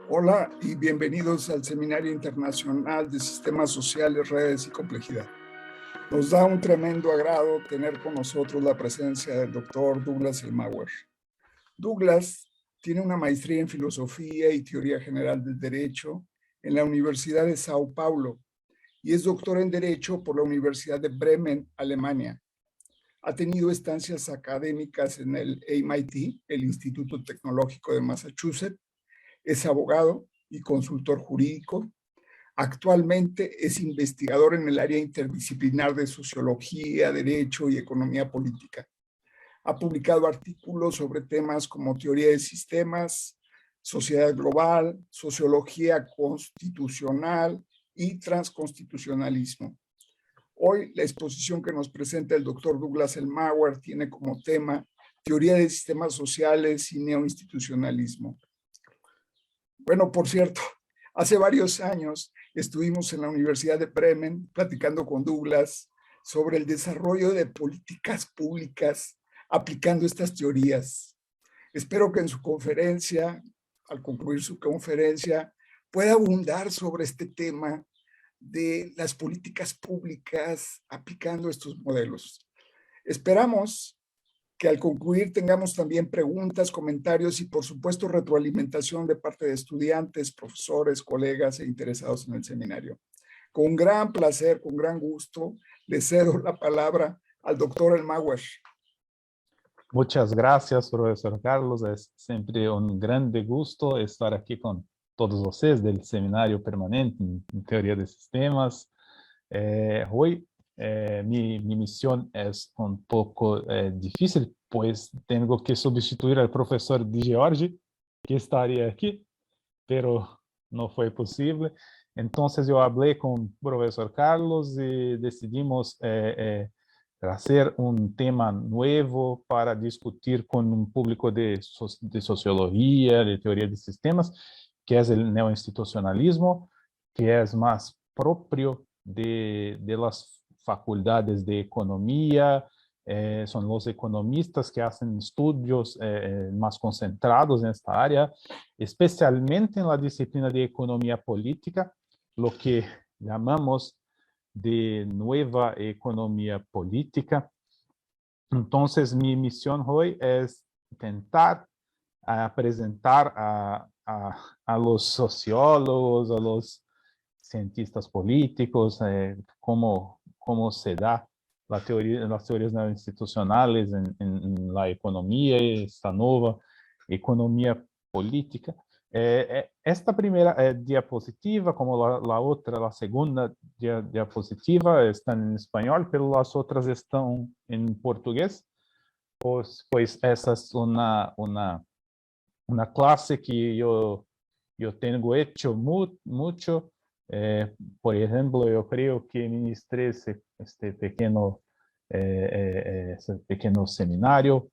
Hola y bienvenidos al Seminario Internacional de Sistemas Sociales, Redes y Complejidad. Nos da un tremendo agrado tener con nosotros la presencia del doctor Douglas Elmauer. Douglas tiene una maestría en Filosofía y Teoría General del Derecho en la Universidad de Sao Paulo y es doctor en Derecho por la Universidad de Bremen, Alemania. Ha tenido estancias académicas en el MIT, el Instituto Tecnológico de Massachusetts. Es abogado y consultor jurídico. Actualmente es investigador en el área interdisciplinar de sociología, derecho y economía política. Ha publicado artículos sobre temas como teoría de sistemas, sociedad global, sociología constitucional y transconstitucionalismo. Hoy la exposición que nos presenta el doctor Douglas Elmauer tiene como tema teoría de sistemas sociales y neoinstitucionalismo. Bueno, por cierto, hace varios años estuvimos en la Universidad de Bremen platicando con Douglas sobre el desarrollo de políticas públicas aplicando estas teorías. Espero que en su conferencia, al concluir su conferencia, pueda abundar sobre este tema de las políticas públicas aplicando estos modelos. Esperamos que al concluir tengamos también preguntas, comentarios y por supuesto retroalimentación de parte de estudiantes, profesores, colegas e interesados en el seminario. Con gran placer, con gran gusto, le cedo la palabra al doctor Elmauer. Muchas gracias, profesor Carlos. Es siempre un grande gusto estar aquí con todos ustedes del Seminario Permanente en Teoría de Sistemas. Hoy mi misión es un poco difícil, pues tengo que sustituir al profesor Di Giorgi, que estaría aquí, pero no fue posible. Entonces yo hablé con el profesor Carlos y decidimos hacer un tema nuevo para discutir con un público de sociología, de teoría de sistemas, que es el neoinstitucionalismo, que es más propio de las facultades de economía. Son los economistas que hacen estudios más concentrados en esta área, especialmente en la disciplina de economía política, lo que llamamos de nueva economía política. Entonces, mi misión hoy es intentar presentar a los sociólogos, a los cientistas políticos, cómo se da las teorías institucionales en la economía, esta nueva economía política. Esta primera diapositiva, como la otra, la segunda diapositiva, están en español, pero las otras están en portugués. Pues esa es una clase que yo tengo hecho mucho. Por ejemplo, yo creo que ministré este pequeño seminario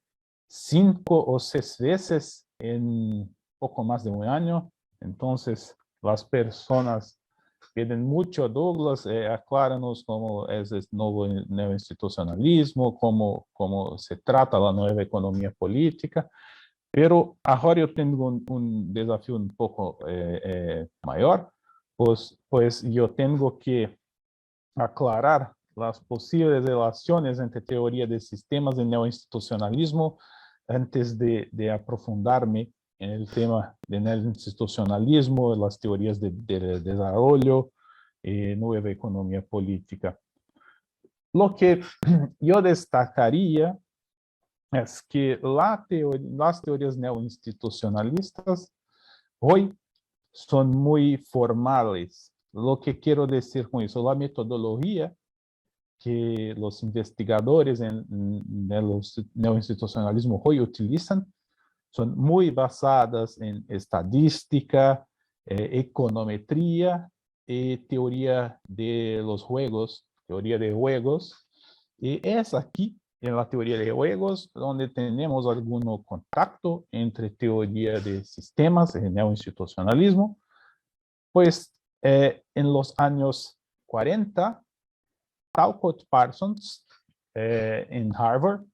5 o 6 veces en poco más de un año. Entonces, las personas piden mucho a Douglas, acláranos cómo es el nuevo neoinstitucionalismo, cómo se trata la nueva economía política. Pero ahora yo tengo un desafío un poco mayor, pues yo tengo que aclarar las posibles relaciones entre teoría de sistemas y neoinstitucionalismo antes de aprofundarme en el tema del neoinstitucionalismo, las teorías de desarrollo y nueva economía política. Lo que yo destacaría es que las teorías neoinstitucionalistas hoy son muy formales. Lo que quiero decir con eso, la metodología que los investigadores en los neoinstitucionalismo hoy utilizan son muy basadas en estadística, econometría y teoría de los juegos, teoría de juegos. Y es aquí, en la teoría de juegos, donde tenemos algún contacto entre teoría de sistemas y neoinstitucionalismo. Pues en los años 40, Talcott Parsons en Harvard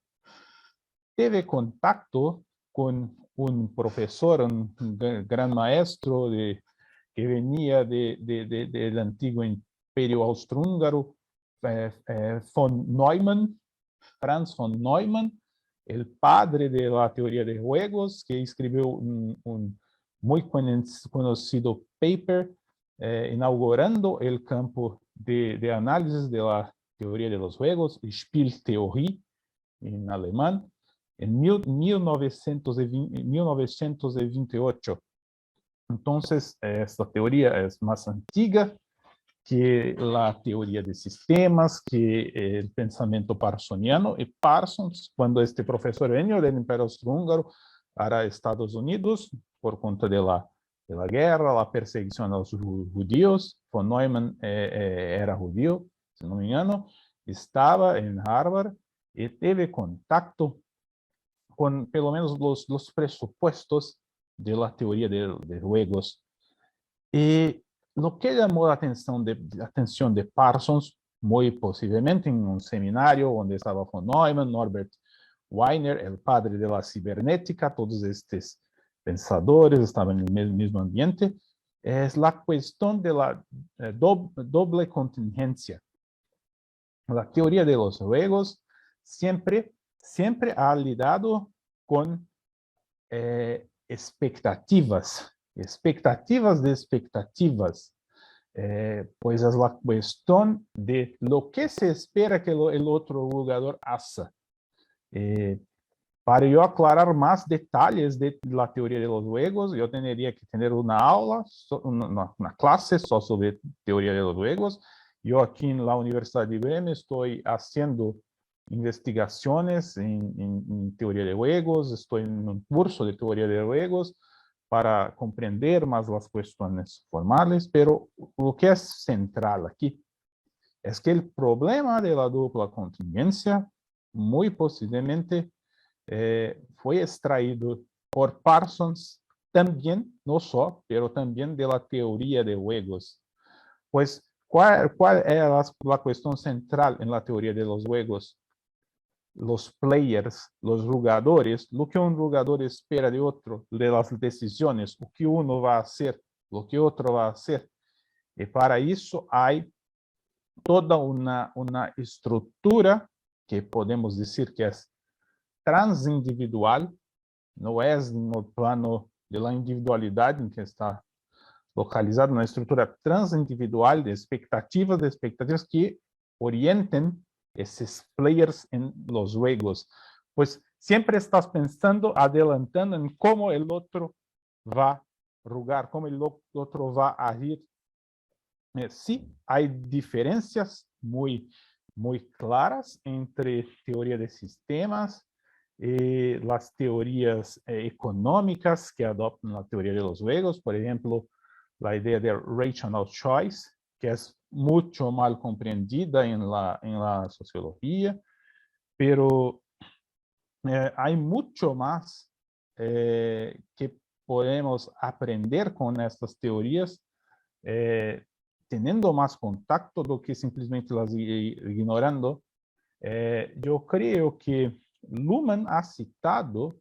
tuvo contacto con un profesor, un gran maestro que venía del antiguo Imperio Austrohúngaro, von Neumann, Franz von Neumann, el padre de la teoría de juegos, que escribió un muy conocido paper inaugurando el campo de análisis de la teoría de los juegos, Spieltheorie en alemán, en 1928. Entonces, esta teoría es más antigua que la teoría de sistemas, que el pensamiento parsoniano. Y Parsons, cuando este profesor vino del Imperio Austrohúngaro para Estados Unidos, por cuenta de la guerra, la perseguición a los judíos, von Neumann era judío, si no me engano, estaba en Harvard y tuve contacto con pelo menos los presupuestos de la teoría de juegos. Y lo que llamó la atención de Parsons, muy posiblemente en un seminario donde estaba von Neumann, Norbert Wiener, el padre de la cibernética, todos estos pensadores estaban en el mismo ambiente, es la cuestión de la doble contingencia. La teoría de los juegos siempre ha lidiado con expectativas de expectativas, pues es la cuestión de lo que se espera que el otro jugador haga. Para yo aclarar más detalles de la teoría de los juegos, yo tendría que tener una aula, una clase sobre teoría de los juegos. Yo aquí en la Universidad de IBM estoy haciendo investigaciones en teoría de juegos, estoy en un curso de teoría de juegos para comprender más las cuestiones formales, pero lo que es central aquí es que el problema de la dupla contingencia muy posiblemente fue extraído por Parsons también, no solo, pero también de la teoría de juegos. Pues, ¿cuál es la cuestión central en la teoría de los juegos? Los players, los jugadores, lo que un jugador espera de otro, de las decisiones, lo que uno va a hacer, lo que otro va a hacer. Y para eso hay toda una estructura que podemos decir que es transindividual, no es no plano de la individualidad en que está localizada, una estructura transindividual de expectativas que orienten esos players en los juegos. Pues siempre estás pensando, adelantando en cómo el otro va a jugar, cómo el otro va a agir. Sí, hay diferencias muy claras entre teoría de sistemas y las teorías económicas que adoptan la teoría de los juegos. Por ejemplo, la idea de rational choice, que es mucho mal comprendida en la sociología, pero hay mucho más que podemos aprender con estas teorías, teniendo más contacto do que simplesmente las ignorando. Yo creo que Luhmann ha citado,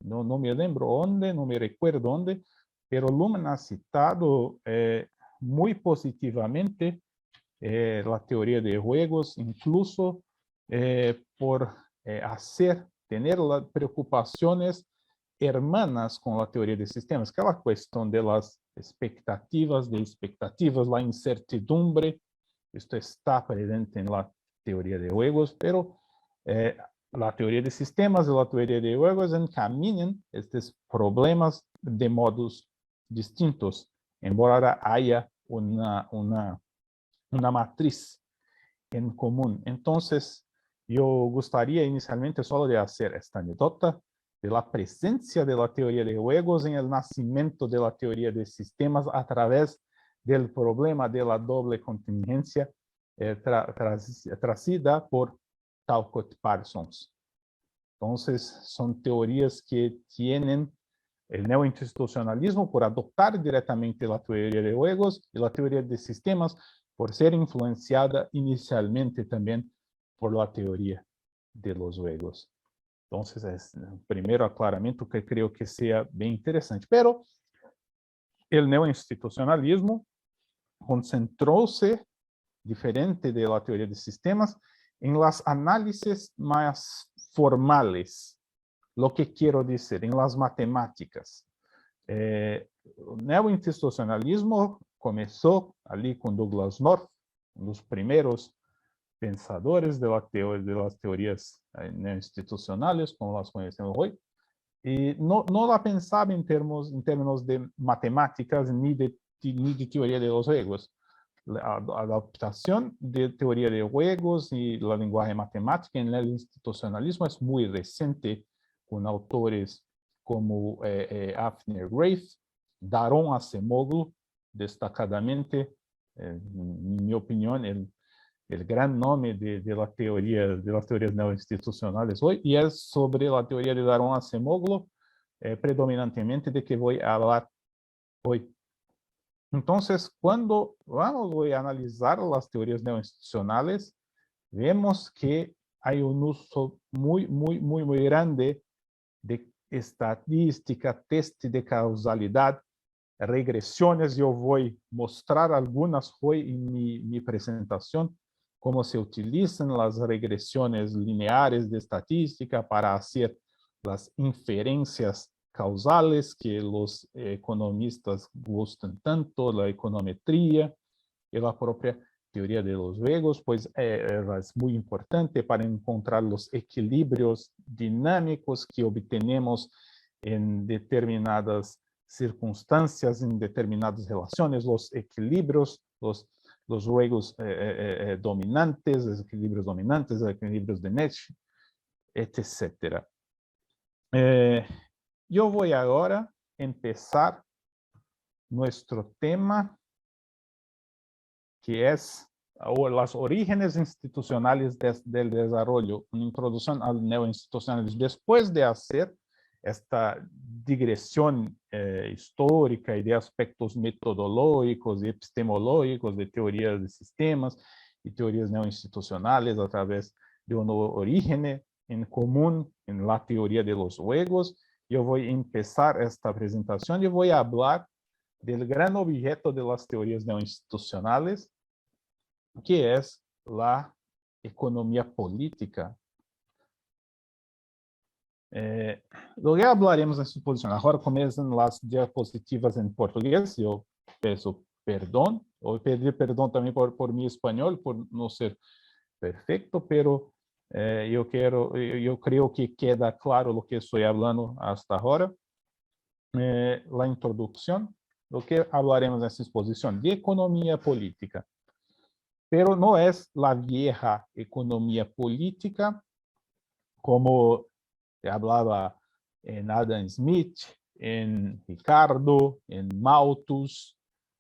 no me lembro dónde, no me recuerdo dónde, pero Luhmann ha citado muy positivamente la teoría de juegos, incluso por tener las preocupaciones hermanas con la teoría de sistemas, que es la cuestión de las expectativas, la incertidumbre. Esto está presente en la teoría de juegos, pero la teoría de sistemas y la teoría de juegos encaminan estos problemas de modos distintos, embora haya una matriz en común. Entonces, yo gustaría inicialmente solo de hacer esta anécdota de la presencia de la teoría de juegos en el nacimiento de la teoría de sistemas a través del problema de la doble contingencia trazida por Talcott Parsons. Entonces, son teorías que tienen el neoinstitucionalismo por adoptar directamente la teoría de juegos y la teoría de sistemas por ser influenciada inicialmente también por la teoría de los juegos. Entonces, es el primer aclaramiento que creo que sea bien interesante. Pero el neoinstitucionalismo concentró-se, diferente de la teoría de sistemas, en las análisis más formales. Lo que quiero decir, en las matemáticas. O neoinstitucionalismo começou ali com Douglas North, dos primeiros pensadores de las teorías institucionales, como las conocemos hoy, y no la pensaba en términos de matemáticas ni de teoría de los juegos. La adaptación de teoría de juegos y la lenguaje matemática en el institucionalismo es muy reciente, con autores como Avner Graff, Daron Acemoglu, destacadamente, en mi opinión, el gran nombre de las teorías neoinstitucionales hoy, y es sobre la teoría de Daron Acemoglu, predominantemente de que voy a hablar hoy. Entonces, cuando voy a analizar las teorías neoinstitucionales, vemos que hay un uso muy grande de estadística, test de causalidad, regresiones. Yo voy a mostrar algunas hoy en mi presentación, cómo se utilizan las regresiones lineares de estadística para hacer las inferencias causales que los economistas gustan tanto, la econometría y la propia teoría de los juegos, pues es muy importante para encontrar los equilibrios dinámicos que obtenemos en determinadas circunstancias, en determinadas relaciones, los equilibrios, los juegos dominantes, los equilibrios de Nash, etc. Yo voy ahora a empezar nuestro tema, que es los orígenes institucionales del desarrollo, una introducción al neoinstitucionalismo. Después de hacer esta digresión histórica y de aspectos metodológicos y epistemológicos de teorías de sistemas y teorías neoinstitucionales a través de un origen en común en la teoría de los juegos, yo voy a empezar esta presentación y voy a hablar del gran objeto de las teorías neoinstitucionales, que es la economía política. Luego hablaremos en su posición. Ahora comienzan las diapositivas en portugués. Yo peço perdón, o pedir perdón también por mi español, por no ser perfecto, pero yo creo que queda claro lo que estoy hablando hasta ahora. La introducción, lo que hablaremos en esta exposición de economía política. Pero no es la vieja economía política, como hablaba en Adam Smith, en Ricardo, en Malthus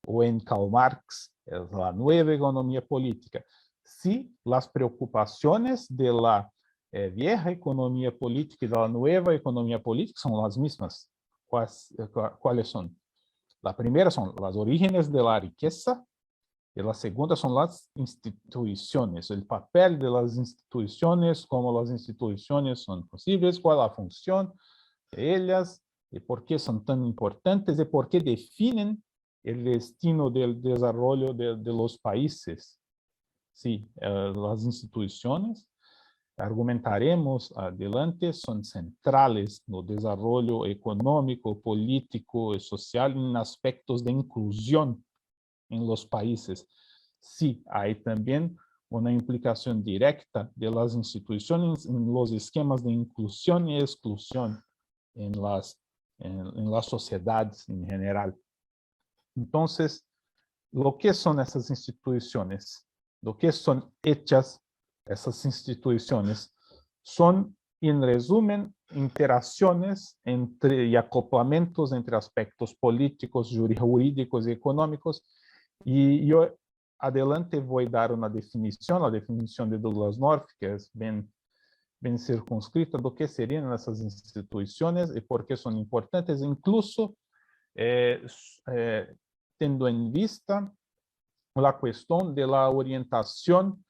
o en Karl Marx. Es la nueva economía política. Sí, las preocupaciones de la vieja economía política y de la nueva economía política son las mismas. ¿Cuáles son? La primera son los orígenes de la riqueza, y la segunda son las instituciones, el papel de las instituciones, cómo las instituciones son posibles, cuál es la función de ellas, y por qué son tan importantes, y por qué definen el destino del desarrollo de los países. Sí, las instituciones, argumentaremos adelante, son centrales no desarrollo económico, político y social en aspectos de inclusión en los países. Sí, hay también una implicación directa de las instituciones en los esquemas de inclusión y exclusión en las sociedades en general. Entonces, lo que son esas instituciones, lo que son hechas esas instituciones, son, en resumen, interacciones y acoplamientos entre aspectos políticos, jurídicos y económicos. Y yo adelante voy a dar una definición, la definición de Douglas North, que es bien circunscrita, de qué serían esas instituciones y por qué son importantes, incluso teniendo en vista la cuestión de la orientación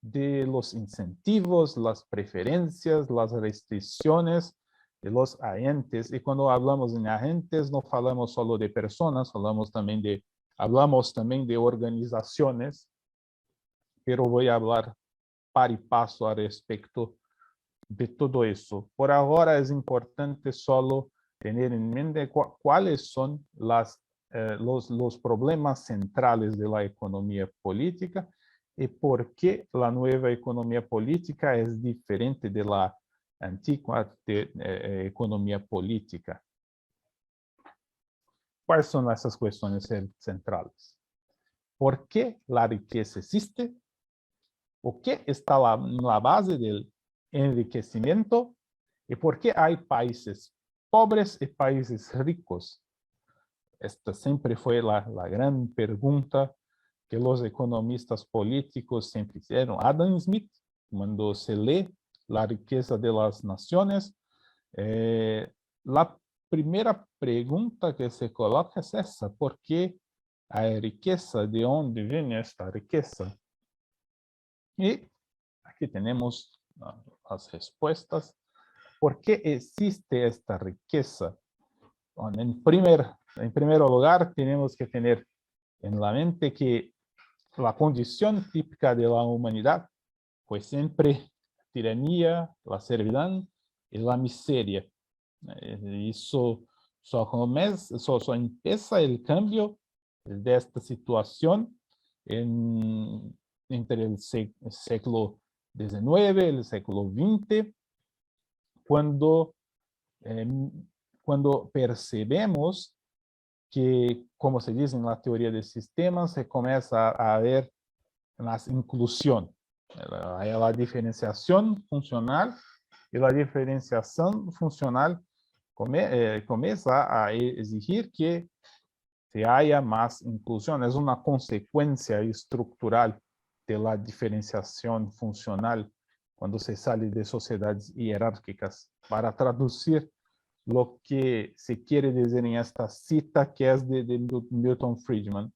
de los incentivos, las preferencias, las restricciones de los agentes. Y cuando hablamos de agentes, no hablamos solo de personas, hablamos también de organizaciones, pero voy a hablar par y paso al respecto de todo eso. Por ahora es importante solo tener en mente cuáles son los problemas centrales de la economía política y por qué la nueva economía política es diferente de la antigua economía política. ¿Cuáles son esas cuestiones centrales? ¿Por qué la riqueza existe? ¿O qué está la base del enriquecimiento? ¿Y por qué hay países pobres y países ricos? Esta siempre fue la gran pregunta que los economistas políticos siempre hicieron. Adam Smith, cuando se lee La riqueza de las naciones, la primera pregunta que se coloca es esa: ¿por qué hay riqueza? ¿De dónde viene esta riqueza? Y aquí tenemos las respuestas. ¿Por qué existe esta riqueza? Bueno, en primer lugar, tenemos que tener en la mente que la condición típica de la humanidad fue siempre la tiranía, la servidumbre y la miseria. Eso empieza el cambio de esta situación entre el siglo XIX y el siglo XX, cuando percebemos que, como se dice en la teoría de sistemas, se comienza a ver la inclusión, la diferenciación funcional, y la diferenciación funcional comienza a exigir que se haya más inclusión. Es una consecuencia estructural de la diferenciación funcional cuando se sale de sociedades jerárquicas. Para traducir lo que se quiere decir en esta cita, que es de Milton Friedman.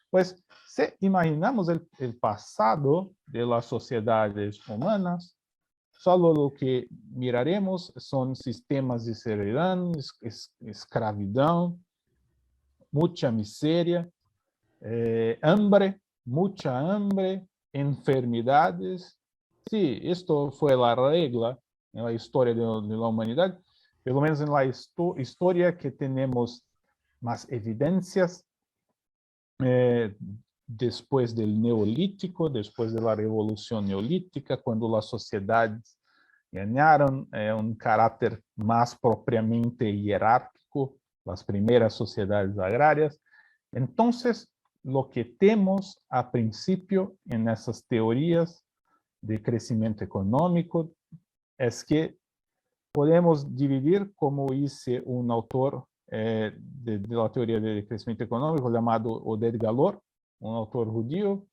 Pues, si imaginamos el pasado de las sociedades humanas, solo lo que miraremos son sistemas de servidumbre, escravidão, mucha miseria, hambre, mucha hambre, enfermedades. Sí, esto fue la regla en la historia de la humanidad, pelo menos en la historia que tenemos más evidencias después del Neolítico, después de la Revolución Neolítica, cuando las sociedades ganaron un carácter más propiamente jerárquico, las primeras sociedades agrarias. Entonces, lo que tenemos a principio en esas teorías de crecimiento económico es que podemos dividir, como dice un autor de la teoría de crecimiento económico llamado Oded Galor, un autor judío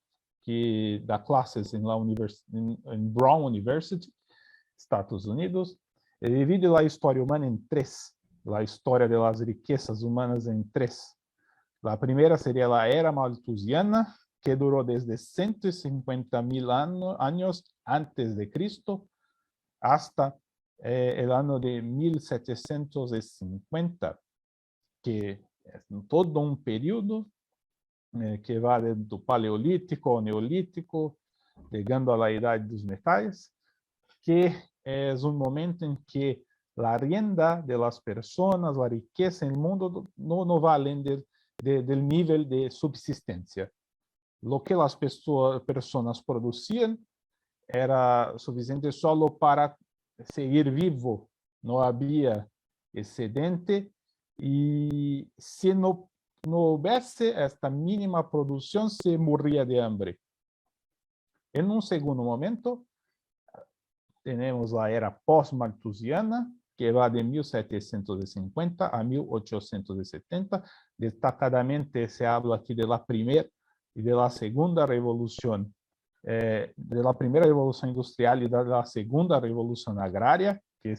que da clases en Brown University, Estados Unidos. Divide la historia humana en tres, la historia de las riquezas humanas en tres. La primera sería la era malthusiana, que duró desde 150,000 años antes de Cristo hasta el año de 1750, que es todo un periodo que va desde paleolítico o neolítico, llegando a la edad de los metales, que es un momento en que la rienda de las personas, la riqueza en el mundo no va além del nivel de subsistencia. Lo que las personas producían era suficiente solo para seguir vivo, no había excedente, y si no hubiese esta mínima producción, se moría de hambre. En un segundo momento, tenemos la era post-malthusiana, que va de 1750 a 1870. Destacadamente se habla aquí de la primera y de la segunda revolución, de la primera revolución industrial y de la segunda revolución agraria, que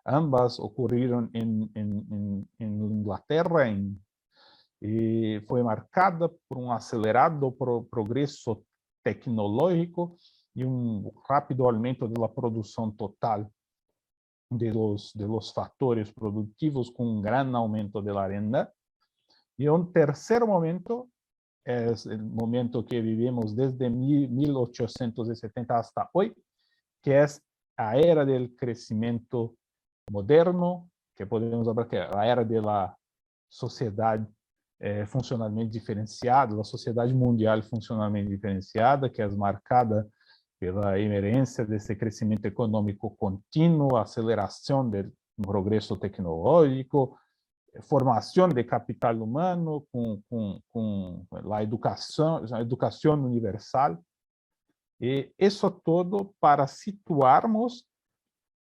ambas ocurrieron en Inglaterra, y fue marcada por un acelerado progreso tecnológico y un rápido aumento de la producción total de los factores productivos con un gran aumento de la renta. Y un tercer momento es el momento que vivimos desde 1870 hasta hoy, que es la era del crecimiento moderno, que podemos hablar que es la era de la sociedad funcionalmente diferenciada, la sociedad mundial funcionalmente diferenciada, que es marcada pela emergência desse crescimento econômico contínuo, aceleração do progresso tecnológico, formação de capital humano com a educação universal. E isso todo para situarmos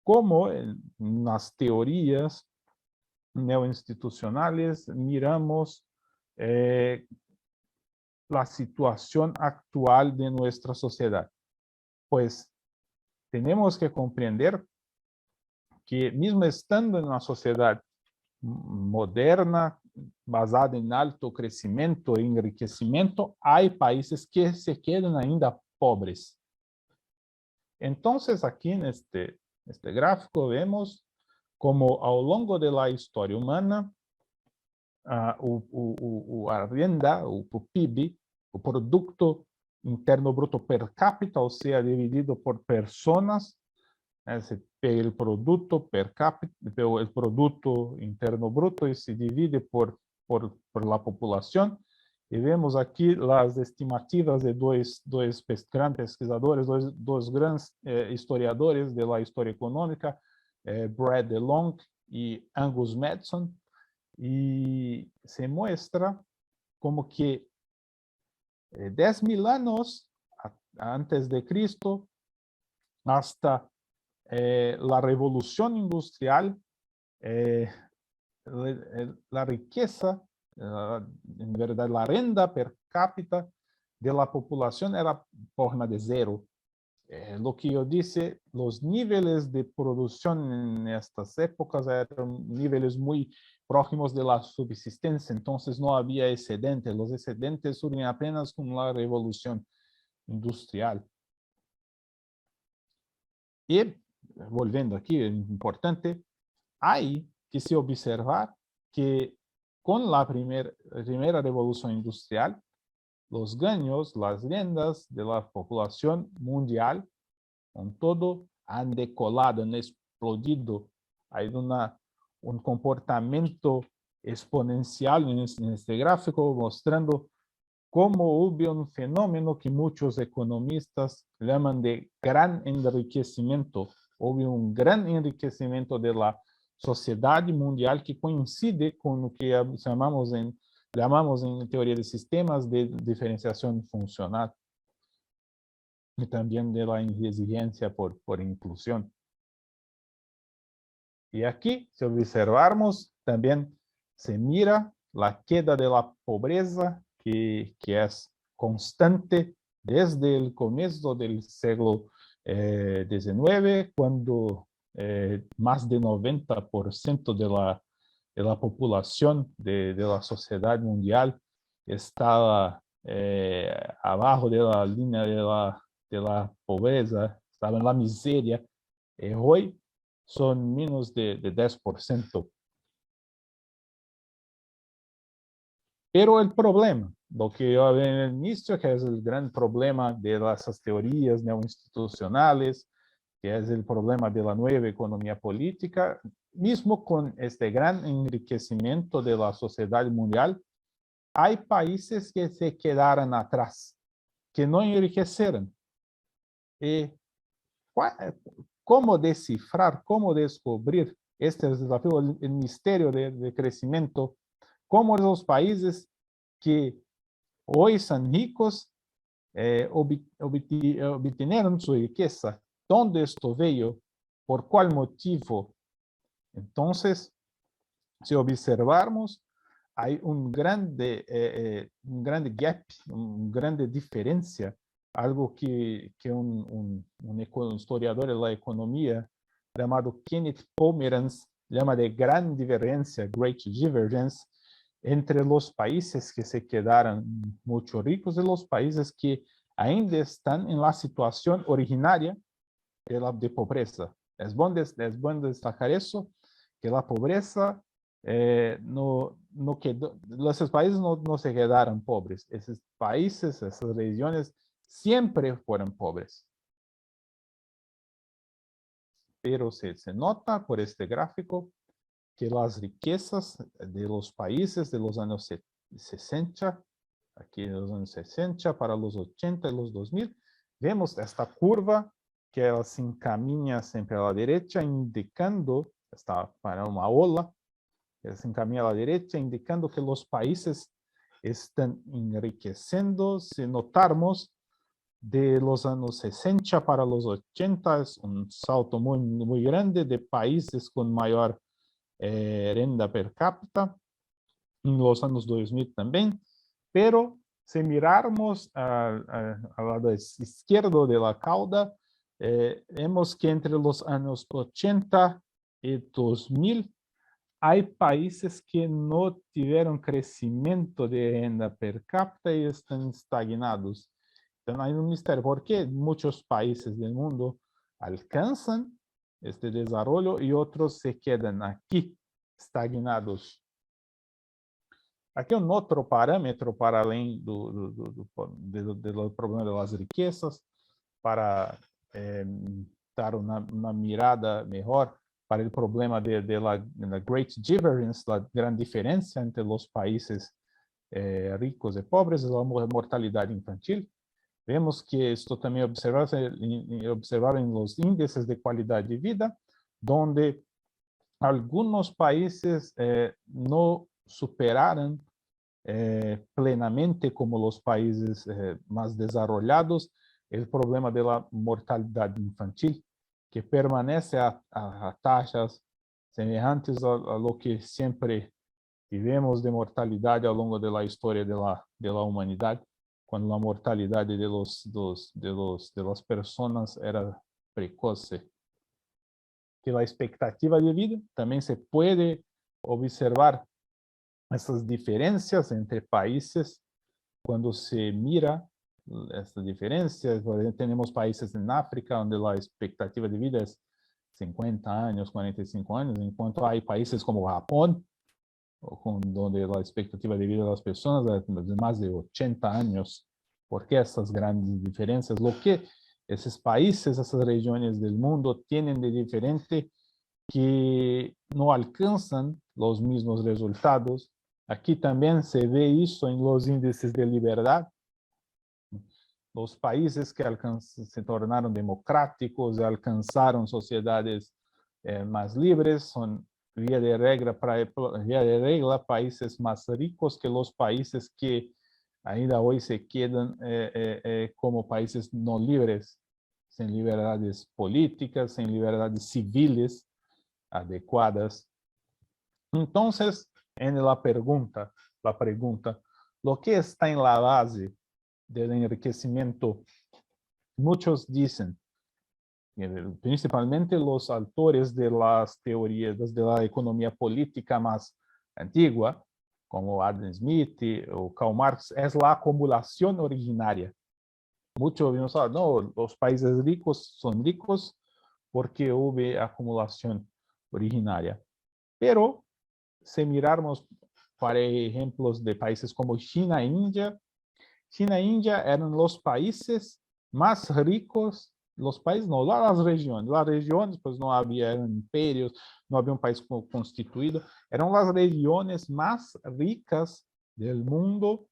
como nas teorias neoinstitucionais miramos a situação actual de nossa sociedade. Pues tenemos que comprender que mismo estando en una sociedad moderna, basada en alto crecimiento e enriquecimiento, hay países que se quedan ainda pobres. Entonces, aquí en este gráfico vemos como a lo largo de la historia humana, a renda, o PIB, o Producto Interno Bruto per cápita, o sea, dividido por personas, se pega el producto per cápita, el Producto Interno Bruto y se divide por la población. Y vemos aquí las estimativas de dos grandes pesquisadores, dos grandes historiadores de la historia económica, Brad DeLong y Angus Maddison, y se muestra como que 10.000 años antes de Cristo hasta la revolución industrial, la riqueza, en verdad la renta per cápita de la población era forma de cero. Lo que yo dice, los niveles de producción en estas épocas eran niveles muy próximos de la subsistencia, entonces no había excedentes. Los excedentes surgen apenas con la revolución industrial. Y volviendo aquí, es importante, hay que se observar que con la primera revolución industrial, los ganos, las rentas de la población mundial, con todo, han decolado, han explodido. Hay un comportamiento exponencial en este gráfico mostrando cómo hubo un fenómeno que muchos economistas llaman de gran enriquecimiento. Hubo un gran enriquecimiento de la sociedad mundial que coincide con lo que llamamos en teoría de sistemas de diferenciación funcional y también de la exigencia por inclusión. Y aquí, si observamos, también se mira la queda de la pobreza que es constante desde el comienzo del siglo XIX, cuando más de 90% de la población de la sociedad mundial estaba abajo de la línea de la pobreza, estaba en la miseria. Hoy son menos de 10%. Pero el problema, lo que yo hablé en el inicio, que es el gran problema de esas teorías neoinstitucionales, que es el problema de la nueva economía política, mismo con este gran enriquecimiento de la sociedad mundial, hay países que se quedaron atrás, que no enriquecieron. ¿Cómo descifrar, cómo descubrir este desafío, el misterio de crecimiento? Como los países que hoy son ricos obtuvieron su riqueza, ¿dónde esto veio? ¿Por cuál motivo? Entonces, si observarmos, hay un grande gap, una grande diferencia, algo que un historiador de la economía llamado Kenneth Pomeranz llama de gran divergencia, great divergence, entre los países que se quedaron mucho ricos y los países que ainda están en la situación originaria de pobreza. Es bueno destacar eso, que la pobreza no quedó, esos países no se quedaron pobres. Esos países, esas regiones siempre fueron pobres. Pero se nota por este gráfico que las riquezas de los países de los años 60, aquí de los años 60 para los 80 y los 2000, vemos esta curva que se encamina siempre a la derecha, indicando, está para una ola, que se encamina a la derecha, indicando que los países están enriqueciendo. Si notamos, de los años 60 para los 80 es un salto muy grande de países con mayor renta per cápita, en los años 2000 también, pero si mirarmos al lado izquierdo de la cauda, vemos que entre los años 80 y 2000 hay países que no tuvieron crecimiento de renta per cápita y están estagnados. Entonces hay un misterio, ¿por qué muchos países del mundo alcanzan este desarrollo y otros se quedan aquí estagnados? Aqui um outro parâmetro para além do problema das riquezas, para dar uma mirada melhor para o problema da Great Divergence, a grande diferença entre os países ricos e pobres, a mortalidade infantil. Vemos que isto também observado em los índices de qualidade de vida, onde algunos países no superaron plenamente como los países más desarrollados el problema de la mortalidad infantil, que permanece a taxas semejantes a lo que siempre vivemos de mortalidad a lo largo de la historia de la humanidad, cuando la mortalidad de las personas era precoce. Que la expectativa de vida también se puede observar essas diferenças entre países quando se mira essas diferenças. Por exemplo, temos países na África onde a expectativa de vida é 50 anos, 45 anos, enquanto há países como o Japão, onde a expectativa de vida das pessoas é de mais de 80 anos. Por que essas grandes diferenças? O que esses países, essas regiões do mundo têm de diferente que não alcançam os mesmos resultados? Aqui também se vê isso em los índices de liberdade. Os países que se tornaram democráticos e alcançaram sociedades mais livres são, via de regra, países mais ricos que os países que ainda hoje se quedam como países não livres, sem liberdades políticas, sem liberdades civiles adequadas. Então, en la pregunta, lo que está en la base del enriquecimiento, muchos dicen, principalmente los autores de las teorías de la economía política más antigua, como Adam Smith o Karl Marx, es la acumulación originaria. Muchos vimos hablar, no, los países ricos son ricos porque hubo acumulación originaria. Pero si mirarmos para ejemplos de países como China e India eran los países más ricos, los países no, las regiones pues no había imperios, no había un país constituido, eran las regiones más ricas del mundo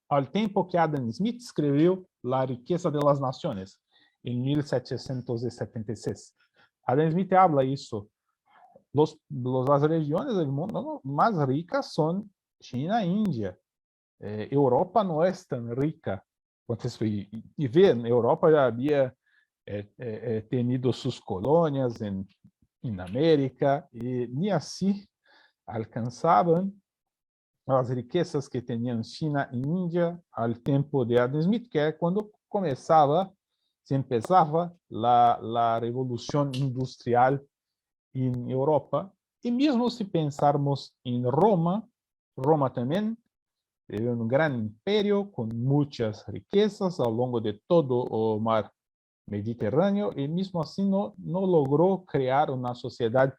al tiempo que Adam Smith escribió La riqueza de las naciones en 1776. Adam Smith habla eso. Las regiones del mundo más ricas son China e India. Europa no es tan rica. Entonces, y ven, Europa ya había tenido sus colonias en América y ni así alcanzaban las riquezas que tenían China e India al tiempo de Adam Smith, que es cuando se empezaba la revolución industrial en Europa. Y mismo si pensarmos en Roma también de un gran imperio con muchas riquezas a lo largo de todo el mar Mediterráneo, y mismo así no logró crear una sociedad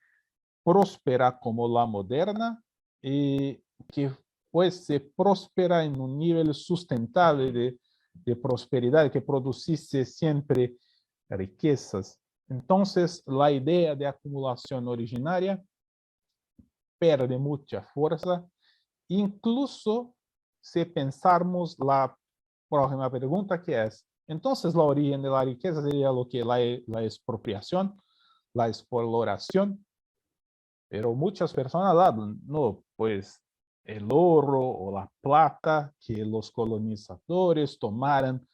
próspera como la moderna, y que fuese próspera en un nivel sustentable de prosperidad, que produciese siempre riquezas. Entonces, la idea de acumulación originaria perde mucha fuerza, incluso si pensarmos la próxima pregunta, que es, entonces la origen de la riqueza sería lo que la expropiación, la exploración, pero muchas personas hablan, no, pues el oro o la plata que los colonizadores tomaron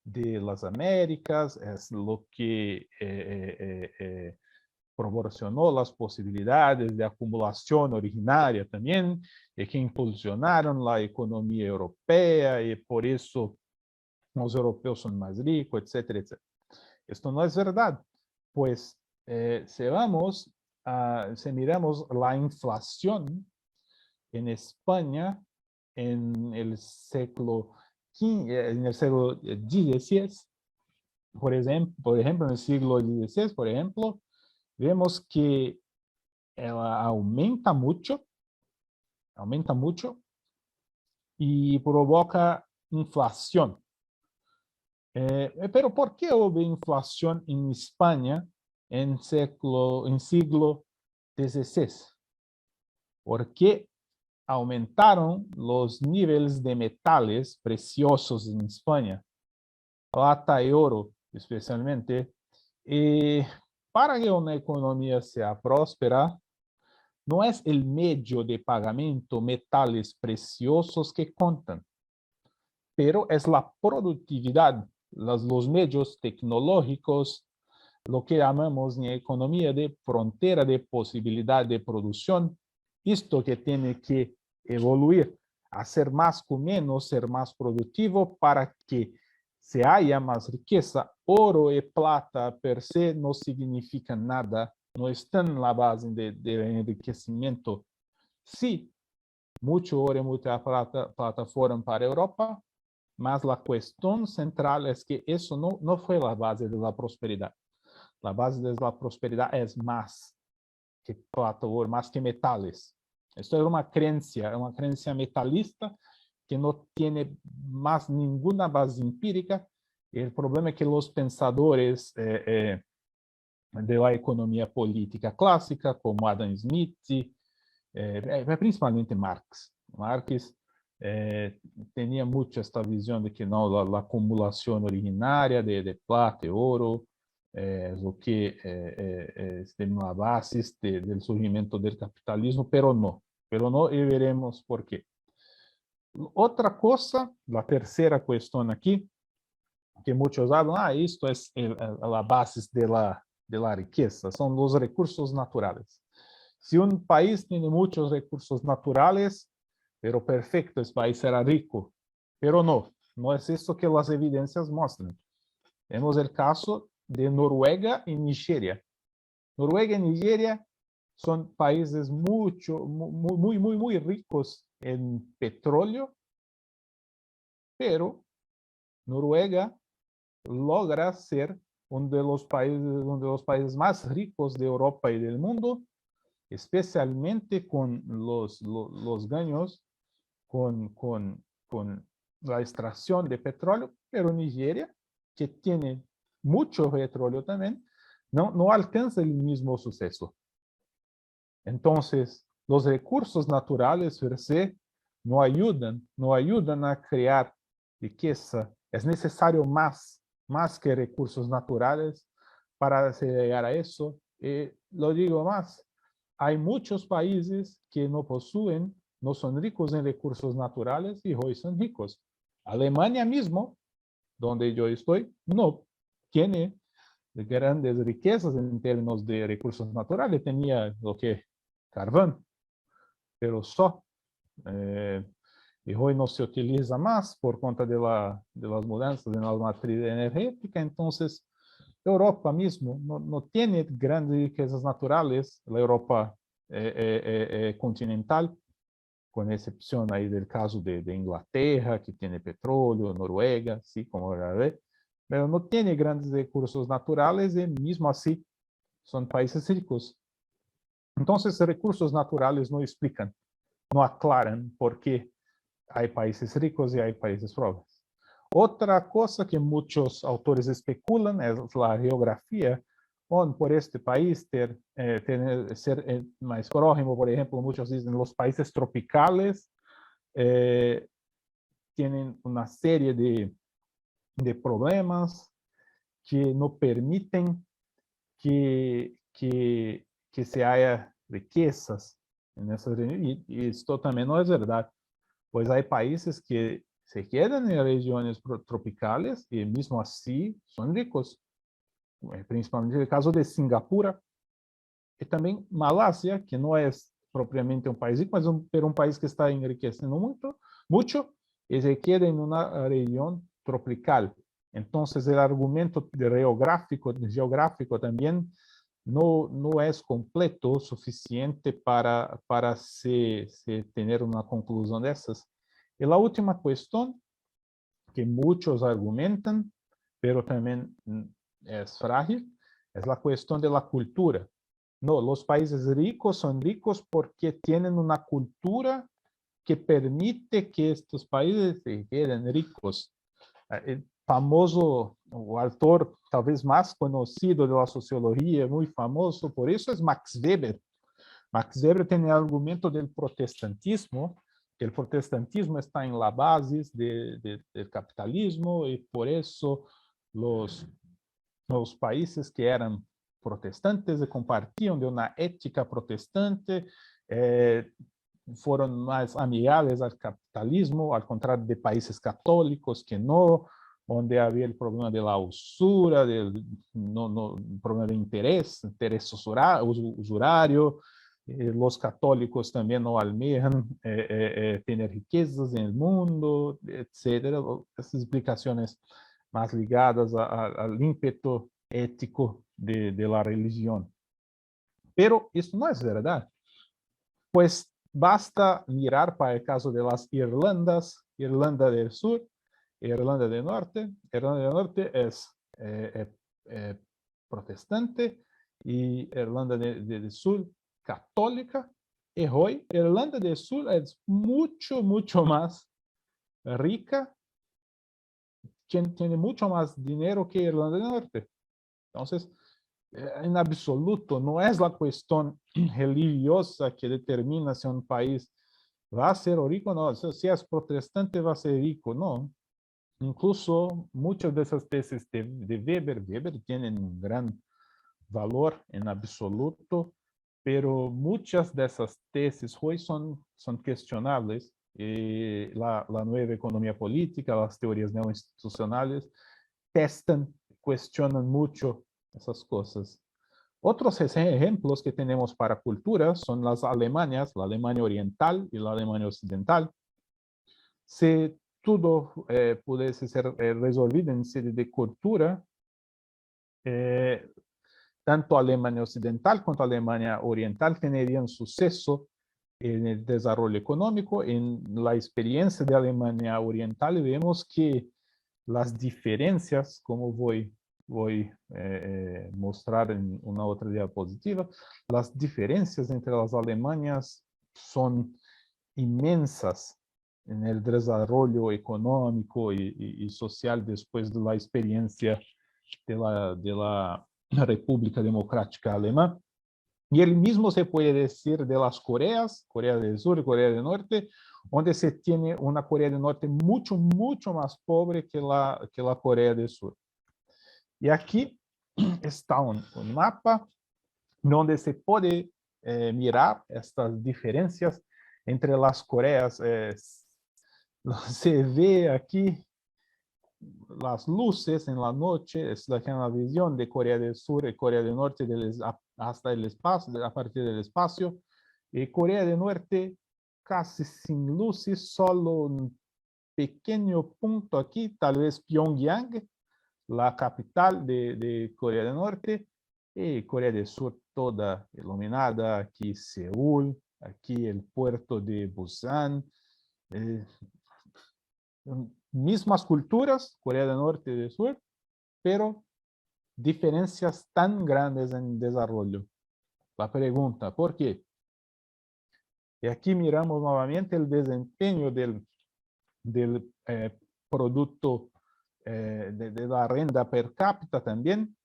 de las Américas es lo que proporcionó las posibilidades de acumulación originaria también, y que impulsionaron la economía europea, y por eso los europeos son más ricos, etcétera, etcétera. Esto no es verdad, pues si miramos la inflación en España en el siglo XVI, por ejemplo, en el siglo XVI, por ejemplo, vemos que ela aumenta mucho y provoca inflación. Pero ¿por qué hubo inflación en España en siglo XVI? Porque aumentaron los niveles de metales preciosos en España, plata y oro especialmente, y para que una economía sea próspera, no es el medio de pagamento metales preciosos que contan, pero es la productividad, los medios tecnológicos, lo que llamamos en economía de frontera de posibilidad de producción, esto que tiene que evoluir, hacer más con menos, ser más productivo para que se haya más riqueza. Oro y plata per se no significan nada, no están en la base del enriquecimiento. Sí, mucho oro y mucha plata fueron para Europa, mas la cuestión central es que eso no fue la base de la prosperidad. La base de la prosperidad es más que plata, oro, más que metales. Esto es una creencia metalista que no tiene más ninguna base empírica. El problema es que los pensadores de la economía política clásica, como Adam Smith, principalmente Marx, tenía mucho esta visión de que no, la acumulación originaria de plata y oro es lo que es la base del surgimiento del capitalismo, pero no, y veremos por qué. Otra cosa, la tercera cuestión aquí, que muchos hablan, esto es la base de la riqueza, son los recursos naturales. Si un país tiene muchos recursos naturales, pero perfecto, ese país será rico. Pero no es esto que las evidencias muestran. Vemos el caso de Noruega y Nigeria. Noruega y Nigeria son países muy ricos en petróleo, pero Noruega logra ser uno de los países más ricos de Europa y del mundo, especialmente con los ganos con la extracción de petróleo, pero Nigeria, que tiene mucho petróleo también, no alcanza el mismo suceso. Entonces, los recursos naturales per se no ayudan a crear riqueza. Es necesario más que recursos naturales para llegar a eso. Y lo digo más, hay muchos países que no son ricos en recursos naturales y hoy son ricos. Alemania mismo, donde yo estoy, no tiene grandes riquezas en términos de recursos naturales. Tenía lo que carbón, pero y hoy no se utiliza más por cuenta de las mudanzas en la matriz energética. Entonces, Europa mismo no tiene grandes riquezas naturales, la Europa continental, con excepción ahí del caso de Inglaterra, que tiene petróleo, Noruega, sí, como ya ve, pero no tiene grandes recursos naturales y mismo así son países ricos. Entonces, recursos naturales no explican, no aclaran por qué hay países ricos y hay países pobres. Otra cosa que muchos autores especulan es la geografía, por este país ser más próximo. Por ejemplo, muchos dicen los países tropicales tienen una serie de problemas que no permiten que se haya riquezas en esas regiones. Y esto también no es verdad, pues hay países que se quedan en regiones tropicales y mismo así son ricos, principalmente el caso de Singapur y también Malasia, que no es propiamente un país rico, pero un país que está enriqueciendo mucho y se queda en una región tropical. Entonces el argumento geográfico también no es completo, suficiente para tener una conclusión de esas. Y la última cuestión que muchos argumentan, pero también es frágil, es la cuestión de la cultura. No, los países ricos son ricos porque tienen una cultura que permite que estos países se queden ricos. El famoso, o autor tal vez más conocido de la sociología, muy famoso por eso, es Max Weber. Max Weber tiene el argumento del protestantismo, que el protestantismo está en la base del capitalismo y por eso los países que eran protestantes y compartían de una ética protestante fueron más amigables al capitalismo, al contrario de países católicos que no, donde había el problema de la usura, problema de interés usurario. Los católicos también no almejan tener riquezas en el mundo, etcétera. Esas explicaciones más ligadas al ímpetu ético de la religión. Pero eso no es verdad. Pues basta mirar para el caso de las Irlandas, Irlanda del Sur, Irlanda del Norte. Irlanda del Norte es protestante y Irlanda del Sur católica. Y hoy Irlanda del Sur es mucho más rica, tiene mucho más dinero que Irlanda del Norte. Entonces, en absoluto, no es la cuestión religiosa que determina si un país va a ser rico o no. Si es protestante, va a ser rico, no. Incluso muchas de esas tesis de Weber tienen un gran valor en absoluto, pero muchas de esas tesis hoy son cuestionables. La nueva economía política, las teorías neoinstitucionales cuestionan mucho esas cosas. Otros ejemplos que tenemos para culturas son las Alemanias, la Alemania oriental y la Alemania occidental. Si todo pudiese ser resolvido en sede de cultura, tanto Alemania occidental como Alemania oriental tendrían suceso en el desarrollo económico. En la experiencia de Alemania oriental vemos que las diferencias, como voy a mostrar en una otra diapositiva, las diferencias entre las Alemanias son inmensas en el desarrollo económico y social después de la experiencia de la República Democrática Alemana. Y el mismo se puede decir de las Coreas, Corea del Sur y Corea del Norte, donde se tiene una Corea del Norte mucho más pobre que la Corea del Sur. Y aquí está un mapa donde se puede mirar estas diferencias entre las Coreas. Se ve aquí las luces en la noche, es la visión de Corea del Sur y Corea del Norte hasta el espacio, a partir del espacio. Y Corea del Norte casi sin luces, solo un pequeño punto aquí, tal vez Pyongyang, la capital de Corea del Norte, y Corea del Sur toda iluminada, aquí Seúl, aquí el puerto de Busan, mismas culturas, Corea del Norte y del Sur, pero diferencias tan grandes en desarrollo. La pregunta, ¿por qué? Y aquí miramos nuevamente el desempeño del producto de la renta per cápita también,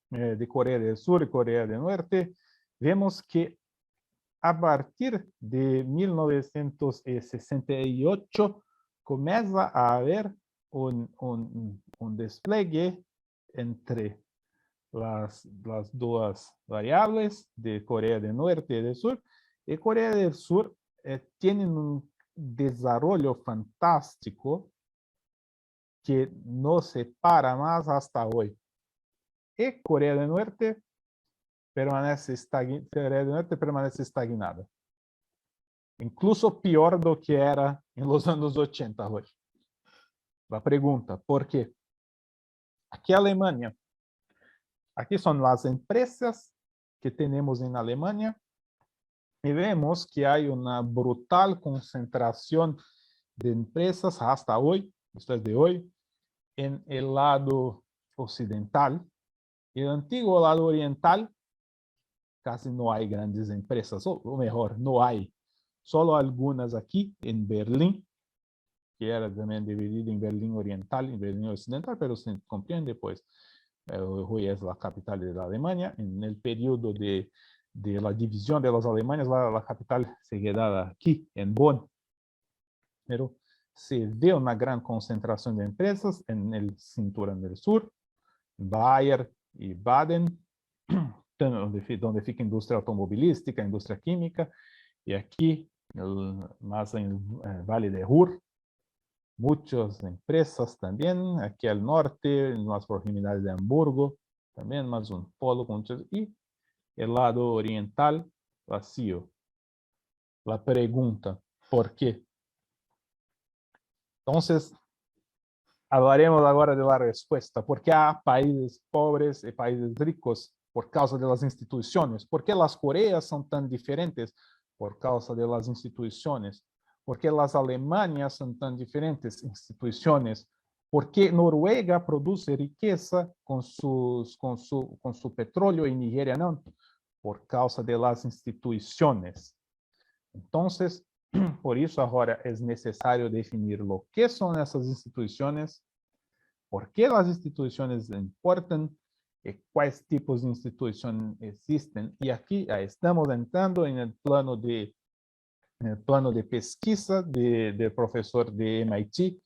de Corea del Sur y Corea del Norte. Vemos que a partir de 1968 comienza a haber un despliegue entre las dos variables de Corea del Norte y del Sur. Y Corea del Sur tiene un desarrollo fantástico que no se para más hasta hoy. Y Corea del Norte permanece estagnada. Incluso peor do que era en los años 80 hoy. La pregunta, ¿por qué? Aquí Alemania. Aquí son las empresas que tenemos en Alemania y vemos que hay una brutal concentración de empresas hasta hoy, esto es de hoy, en el lado occidental. Y el antiguo lado oriental, casi no hay grandes empresas, o mejor, no hay. Solo algunas aquí en Berlín, que era también dividido en Berlín Oriental y Berlín Occidental, pero se comprende, pues, hoy es la capital de la Alemania. En el periodo de la división de las Alemanias, la capital se quedaba aquí, en Bonn. Pero se ve una gran concentración de empresas en el cinturón del sur, Bayer y Baden, donde fica industria automovilística, industria química, y aquí, más en el Valle de Ruhr, muchas empresas también, aquí al norte, en las proximidades de Hamburgo, también más un polo, y el lado oriental vacío. La pregunta, ¿por qué? Entonces, hablaremos ahora de la respuesta. ¿Por qué hay países pobres y países ricos? Por causa de las instituciones. ¿Por qué las Coreas son tan diferentes? Por causa de las instituciones. ¿Por qué las Alemanias son tan diferentes? Instituciones. ¿Por qué Noruega produce riqueza con su petróleo y Nigeria no? Por causa de las instituciones. Entonces, por isso agora é necessário definir o que são essas instituições, por que as instituições importam e quais tipos de instituições existem. E aqui estamos entrando no plano de pesquisa do professor de MIT,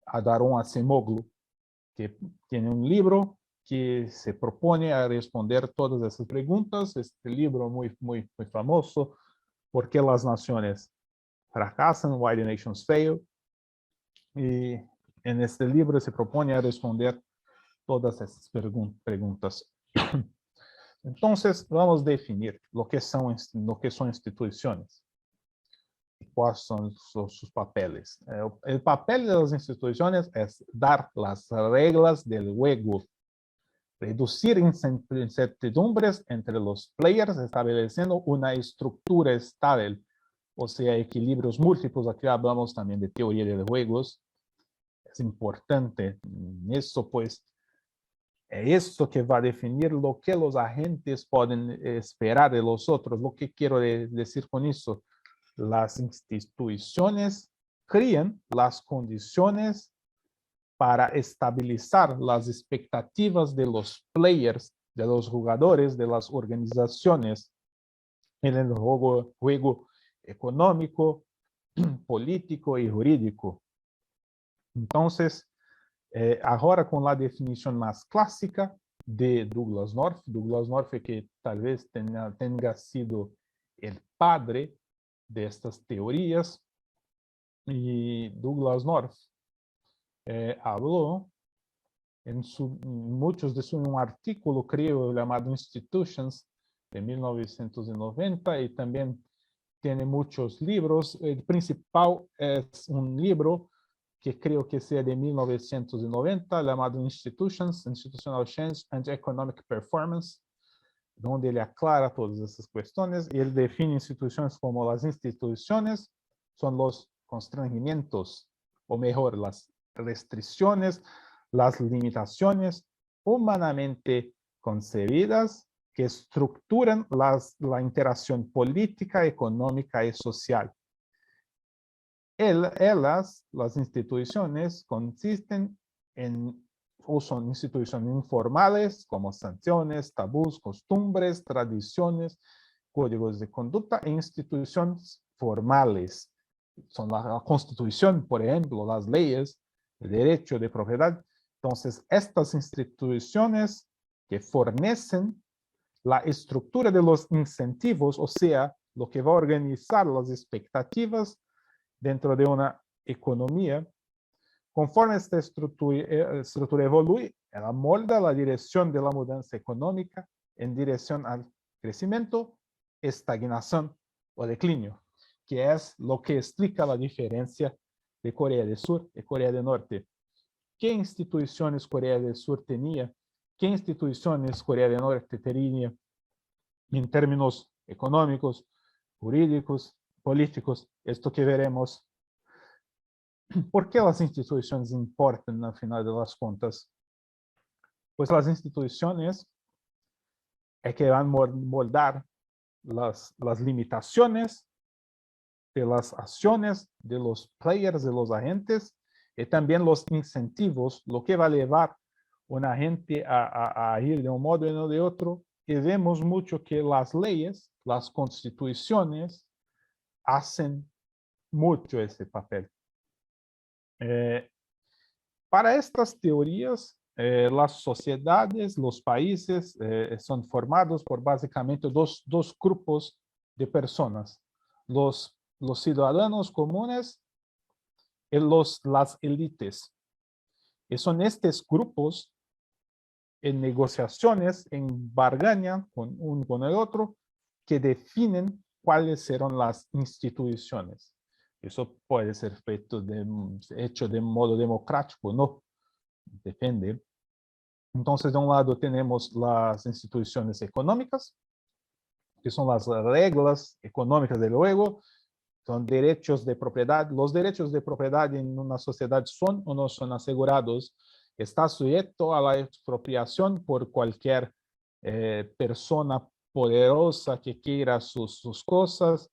Adaron Acemoglu, que tem livro que se propõe a responder todas essas perguntas. Este livro muito famoso, ¿Por qué las naciones fracasan? Why the Nations Fail. Y en este libro se propone a responder todas estas preguntas. Entonces, vamos a definir lo que son instituciones. ¿Cuáles son sus papeles? El papel de las instituciones es dar las reglas del juego, reducir incertidumbres entre los players, estableciendo una estructura estable, o sea, equilibrios múltiples. Aquí hablamos también de teoría de juegos. Es importante eso, pues, es esto que va a definir lo que los agentes pueden esperar de los otros. Lo que quiero decir con eso, las instituciones crean las condiciones para estabilizar las expectativas de los players, de los jugadores, de las organizaciones en el juego económico, político y jurídico. Entonces, ahora con la definición más clásica de Douglas North, que tal vez tenga sido el padre de estas teorías, y Douglas North habló en muchos de un artículo, creo, llamado Institutions, de 1990, y también tiene muchos libros. El principal es un libro que creo que sea de 1990, llamado Institutions, Institutional Change and Economic Performance, donde él aclara todas esas cuestiones y él define instituciones como las instituciones son los constreñimientos, o mejor, las restricciones, las limitaciones humanamente concebidas que estructuran la interacción política, económica y social. Las instituciones consisten en o son instituciones informales como sanciones, tabús, costumbres, tradiciones, códigos de conducta e instituciones formales. Son la Constitución, por ejemplo, las leyes, el derecho de propiedad. Entonces, estas instituciones que fornecen la estructura de los incentivos, o sea, lo que va a organizar las expectativas dentro de una economía. Conforme esta estructura evolúe, ela molda la dirección de la mudanza económica en dirección al crecimiento, estagnación o declinio, que es lo que explica la diferencia de Corea del Sur y Corea del Norte. ¿Qué instituciones Corea del Sur tenía? ¿Qué instituciones Corea del Norte tenía en términos económicos, jurídicos, políticos? Esto que veremos. ¿Por qué las instituciones importan al final de las cuentas? Pues las instituciones es que van a moldar las limitaciones de las acciones de los players, de los agentes, y también los incentivos, lo que va a llevar una gente a ir de un modo y no de otro. Y vemos mucho que las leyes, las constituciones, hacen mucho ese papel. Para estas teorías, las sociedades, los países son formados por básicamente dos grupos de personas, los ciudadanos comunes y las élites. Y son estos grupos en negociaciones, en barganha con uno con el otro, que definen cuáles serán las instituciones. Eso puede ser hecho de modo democrático, no, depende. Entonces, de un lado tenemos las instituciones económicas, que son las reglas económicas del juego, son derechos de propiedad. Los derechos de propiedad en una sociedad son o no son asegurados. Está sujeto a la expropiación por cualquier persona poderosa que quiera sus cosas.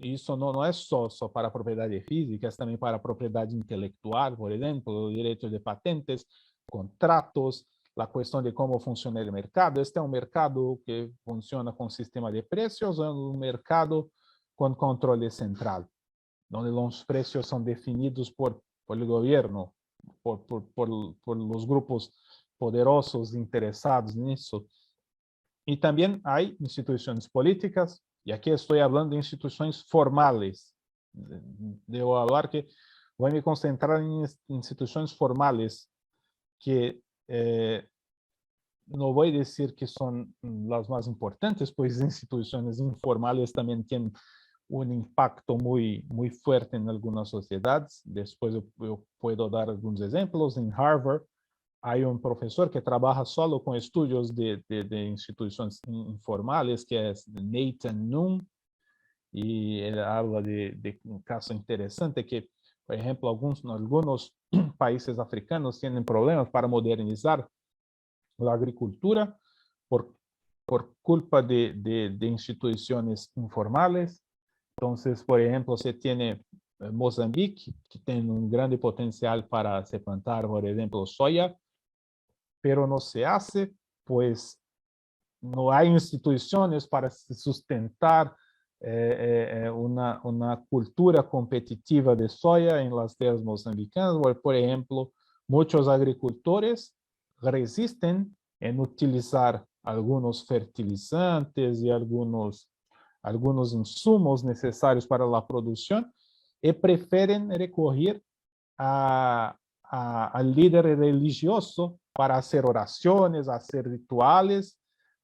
Y eso no es solo para propiedad física, es también para propiedad intelectual, por ejemplo, derechos de patentes, contratos, la cuestión de cómo funciona el mercado. Este es un mercado que funciona con sistema de precios o un mercado con control central, donde los precios son definidos por el gobierno, por los grupos poderosos interesados en eso. Y también hay instituciones políticas, y aquí estoy hablando de instituciones formales. Debo hablar que voy a me concentrar en instituciones formales que no voy a decir que son las más importantes, pues instituciones informales también tienen un impacto muy fuerte en algunas sociedades. Después yo puedo dar algunos ejemplos. En Harvard hay un profesor que trabaja solo con estudios de instituciones informales, que es Nathan Noon, y él habla de un caso interesante que, por ejemplo, algunos países africanos tienen problemas para modernizar la agricultura por culpa de instituciones informales. Entonces, por ejemplo, se tiene Mozambique, que tiene un grande potencial para se plantar, por ejemplo, soya, pero no se hace, pues no hay instituciones para sustentar una cultura competitiva de soya en las tierras mozambicanas. Por ejemplo, muchos agricultores resisten en utilizar algunos fertilizantes y algunos insumos necesarios para la producción y prefieren recurrir al líder religioso para hacer oraciones, hacer rituales,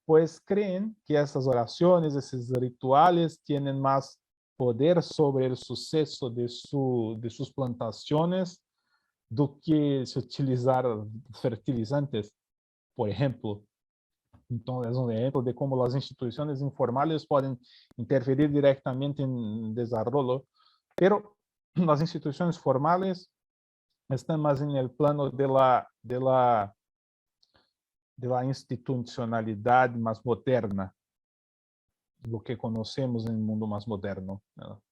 pues creen que esas oraciones, esos rituales tienen más poder sobre el suceso de sus plantaciones do que se utilizar fertilizantes, por ejemplo. Então, é um exemplo de como as instituições informais podem interferir diretamente em desenvolvimento, pero as instituições formais estão mais no plano de la institucionalidade mais moderna, do que conhecemos no mundo mais moderno, ¿no?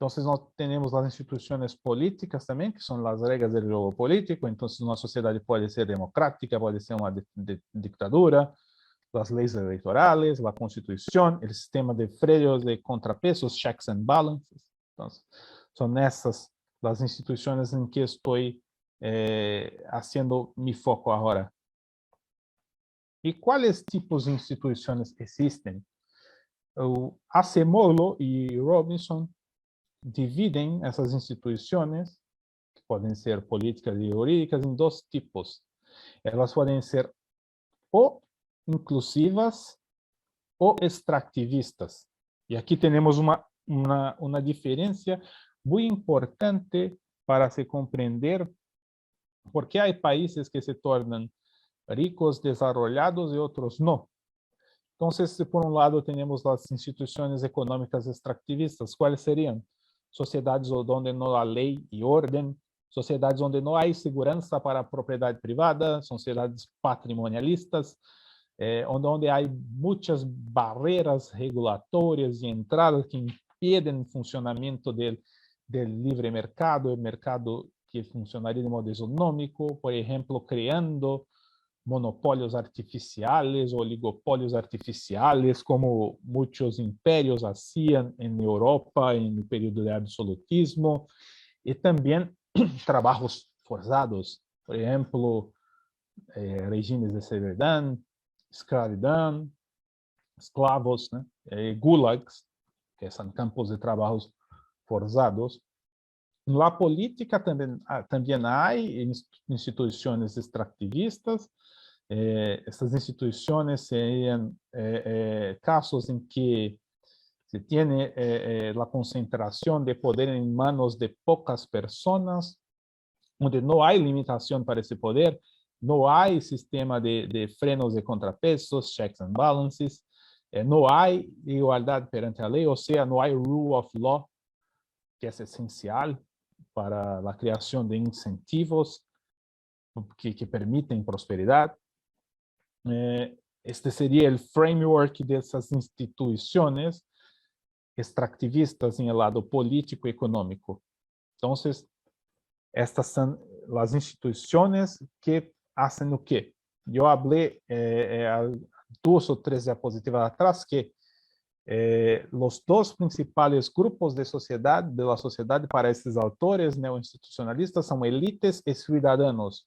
Então, nós temos as instituições políticas também, que são as regras do jogo político. Então, uma sociedade pode ser democrática, pode ser uma ditadura, as leis eleitorais, a Constituição, o sistema de freios e contrapesos, checks and balances. Então, são essas as instituições em que estou fazendo meu foco agora. E quais tipos de instituições existem? O Acemoglu e Robinson dividem essas instituições, que podem ser políticas e jurídicas, em dois tipos. Elas podem ser ou inclusivas ou extrativistas. E aqui temos uma diferença muito importante para se compreender por que há países que se tornam ricos, desenvolvidos e outros não. Então, por um lado, temos as instituições econômicas extrativistas. Quais seriam? Sociedades onde não há lei e ordem, sociedades onde não há segurança para a propriedade privada, sociedades patrimonialistas, onde há muitas barreiras regulatórias de entrada que impedem o funcionamento do livre mercado, o mercado que funcionaria de modo econômico, por exemplo, criando monopólios artificiais, oligopólios artificiais, como muitos impérios faziam em Europa no período de absolutismo, e também trabalhos forçados, por exemplo, regimes de servidão, escravidão, escravos, né? Gulags, que são campos de trabalhos forçados. Na política também há instituições extrativistas. Essas instituições seriam casos em que se tem a concentração de poder em manos de poucas pessoas, onde não há limitação para esse poder, não há sistema de frenos e contrapesos, checks and balances, não há igualdade perante a lei, ou seja, não há rule of law, que é essencial para a criação de incentivos que permitem prosperidade. Este seria o framework dessas instituições extrativistas em lado político e econômico. Então, estas são as instituições que fazem o quê? Eu falei 2 ou 3 diapositivas atrás que os dois principais grupos de sociedade para esses autores neoinstitucionalistas são elites e cidadãos.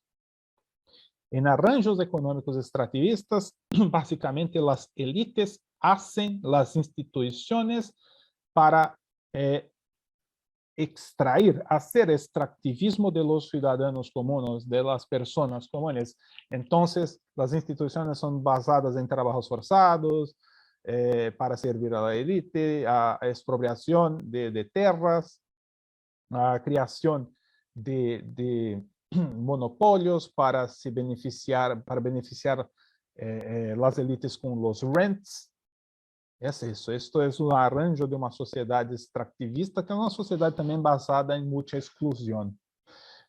Em arranjos econômicos extrativistas, basicamente as elites fazem as instituições para hacer extractivismo de los ciudadanos comunes, de las personas comunes. Entonces, las instituciones son basadas en trabajos forzados, para servir a la élite, a expropiación de tierras, a creación de monopolios para beneficiar las élites con los rents. Es isso. Esto es un arranjo de uma sociedade extractivista, que é uma sociedade também basada em muita exclusão.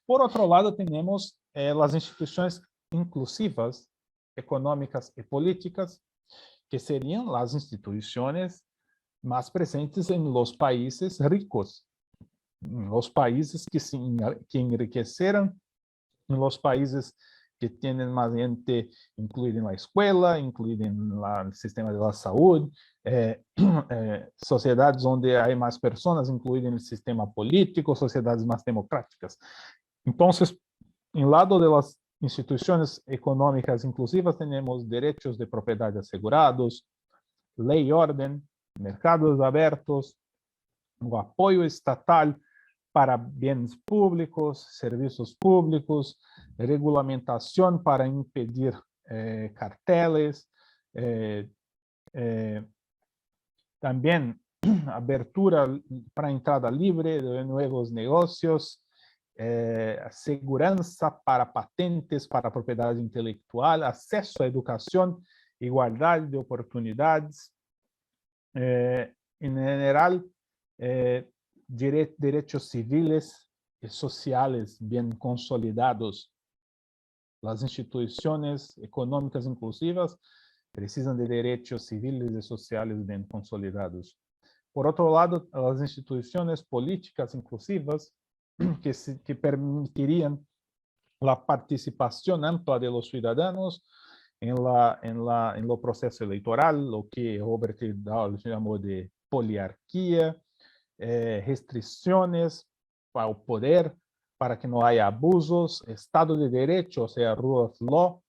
Por outro lado, temos as instituições inclusivas, econômicas e políticas, que seriam as instituições mais presentes em los países ricos, os países que enriqueceram, los países que têm mais gente incluída na escola, incluída no sistema de saúde, sociedades onde há mais pessoas incluídas no sistema político, sociedades mais democráticas. Então, em lado das instituições econômicas inclusivas, temos direitos de propriedade assegurados, lei e ordem, mercados abertos, o apoio estatal para bens públicos, serviços públicos, regulamentação para impedir carteles, também abertura para entrada livre de novos negócios, segurança para patentes, para propriedade intelectual, acesso à educação igualdade de oportunidades, em geral, direitos civis e sociais bem consolidados. As instituições econômicas inclusivas precisam de direitos civis e sociais bem consolidados. Por outro lado, as instituições políticas inclusivas que permitiriam a participação ampla de los ciudadanos en lo proceso eleitoral, lo que Robert Dahl chamou de poliarquia, restrições ao poder para que não haja abusos, Estado de Direito, ou seja, rule of law,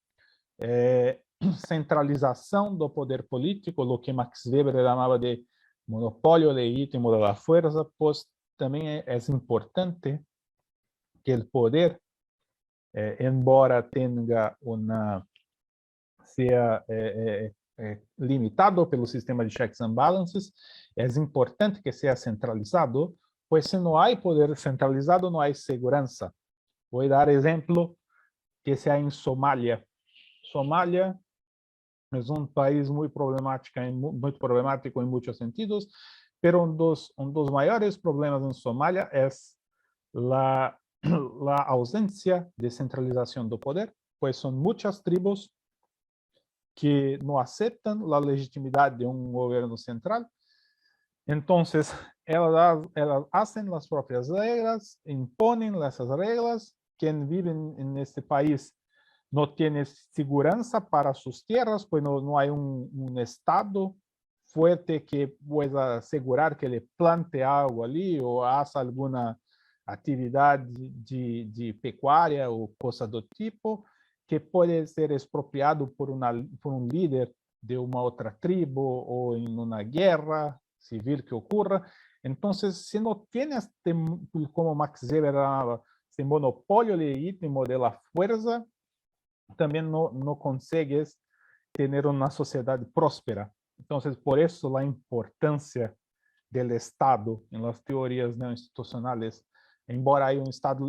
centralização do poder político, o que Max Weber chamava de monopólio legítimo da força, pois também é importante que o poder, embora tenha seja limitado pelo sistema de checks and balances, é importante que seja centralizado, pois se não há poder centralizado, não há segurança. Vou dar exemplo que seja em Somália. Somália é país muito problemático em muitos sentidos, mas um dos maiores problemas em Somália é a ausência de centralização do poder, pois são muitas tribos que não aceitam a legitimidade de um governo central. Então, elas fazem as próprias regras, impõem essas regras. Quem vive neste país não tem segurança para suas terras, pois não há um Estado forte que possa assegurar que ele plante algo ali ou faça alguma atividade de pecuária ou coisa do tipo, que pode ser expropriado por um líder de uma outra tribo ou em uma guerra civil que ocorra. Então, se não tem como Max Weber falava, esse monopólio legítimo da força, também não consegues ter uma sociedade próspera. Então, por isso a importância do Estado em las teorias institucionais. Embora aí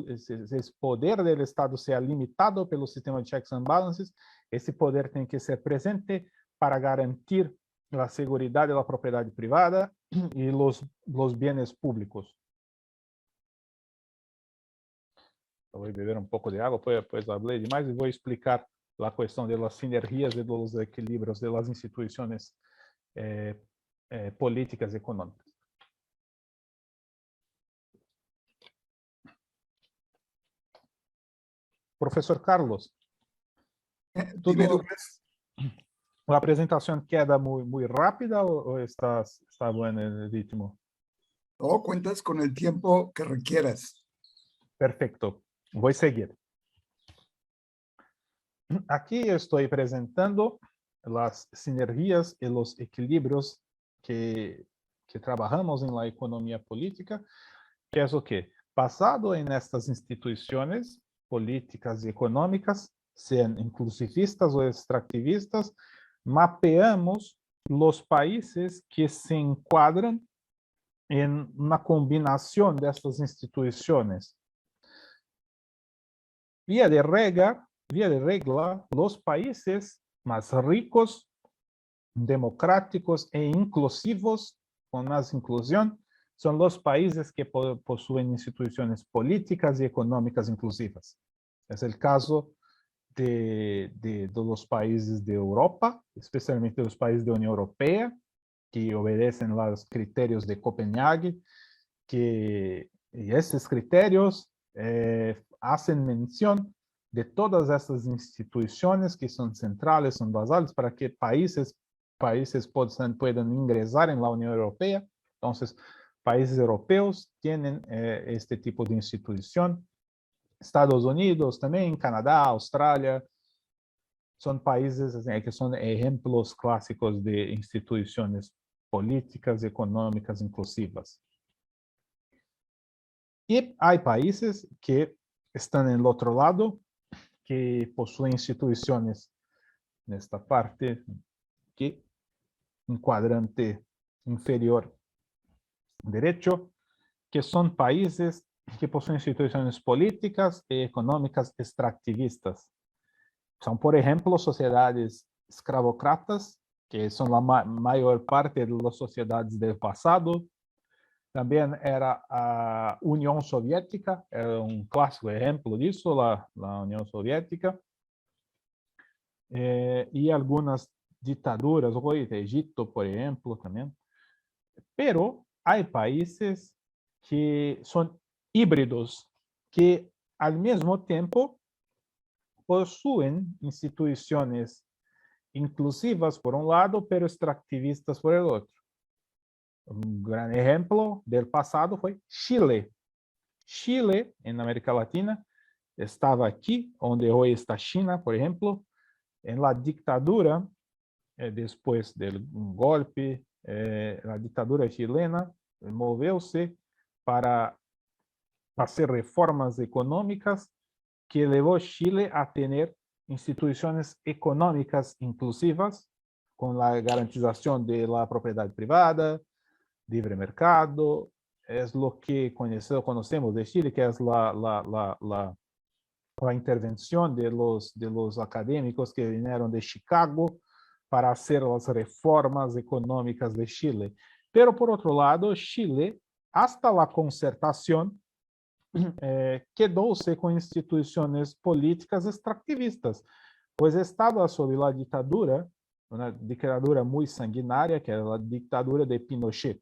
esse poder do Estado seja limitado pelo sistema de checks and balances, esse poder tem que ser presente para garantir a segurança da propriedade privada e os bens públicos. Vou beber um pouco de água, pois falei demais, e vou explicar a questão das sinergias e dos equilíbrios das instituições políticas e econômicas. Professor Carlos, a apresentação queda muito rápida ou está bom no ritmo? No, cuentas con el tiempo que requieras. Perfecto, vou seguir. Aqui eu estou apresentando as sinergias e os equilíbrios que trabalhamos na economia política, que é o quê? Basado nestas instituições políticas e econômicas, sejam inclusivistas ou extrativistas, mapeamos os países que se enquadram em uma combinação destas instituições. Via de regla, os países mais ricos, democráticos e inclusivos, com mais inclusão, são os países que possuem instituições políticas e econômicas inclusivas. É o caso dos países da Europa, especialmente dos países da União Europeia, que obedecem aos critérios de Copenhague, e esses critérios fazem menção de todas essas instituições que são centrais, são basais para que países puedan ingressar na União Europeia. Então, países europeus têm este tipo de instituição. Estados Unidos também, Canadá, Austrália, são países que são exemplos clássicos de instituições políticas e econômicas inclusivas. E há países que estão no outro lado, que possuem instituições nesta parte, que enquadrante inferior direito, que são países que possuem instituições políticas e econômicas extrativistas. São, por exemplo, sociedades escravocratas, que son la mayor parte de las sociedades del pasado. También era a Unión Soviética, era un clásico ejemplo de eso, la Unión Soviética. Y algunas dictaduras, hoy de Egipto, por ejemplo, también. Pero hay países que son híbridos, que al mismo tiempo poseen instituciones inclusivas por un lado, pero extractivistas por el otro. Un gran ejemplo del pasado fue Chile. Chile, en América Latina, estaba aquí, donde hoy está China, por ejemplo, en la dictadura, después del golpe, la dictadura chilena movió-se para hacer reformas económicas que llevó a Chile a tener instituciones económicas inclusivas, con la garantización de la propiedad privada, libre mercado, es lo que conocemos de Chile, que es la intervención de los académicos que vinieron de Chicago para hacer las reformas económicas de Chile. Pero por otro lado, Chile, hasta la concertación, quedó-se con instituciones políticas extractivistas, pues estaba sob la dictadura, una dictadura muy sanguinaria, que era la dictadura de Pinochet,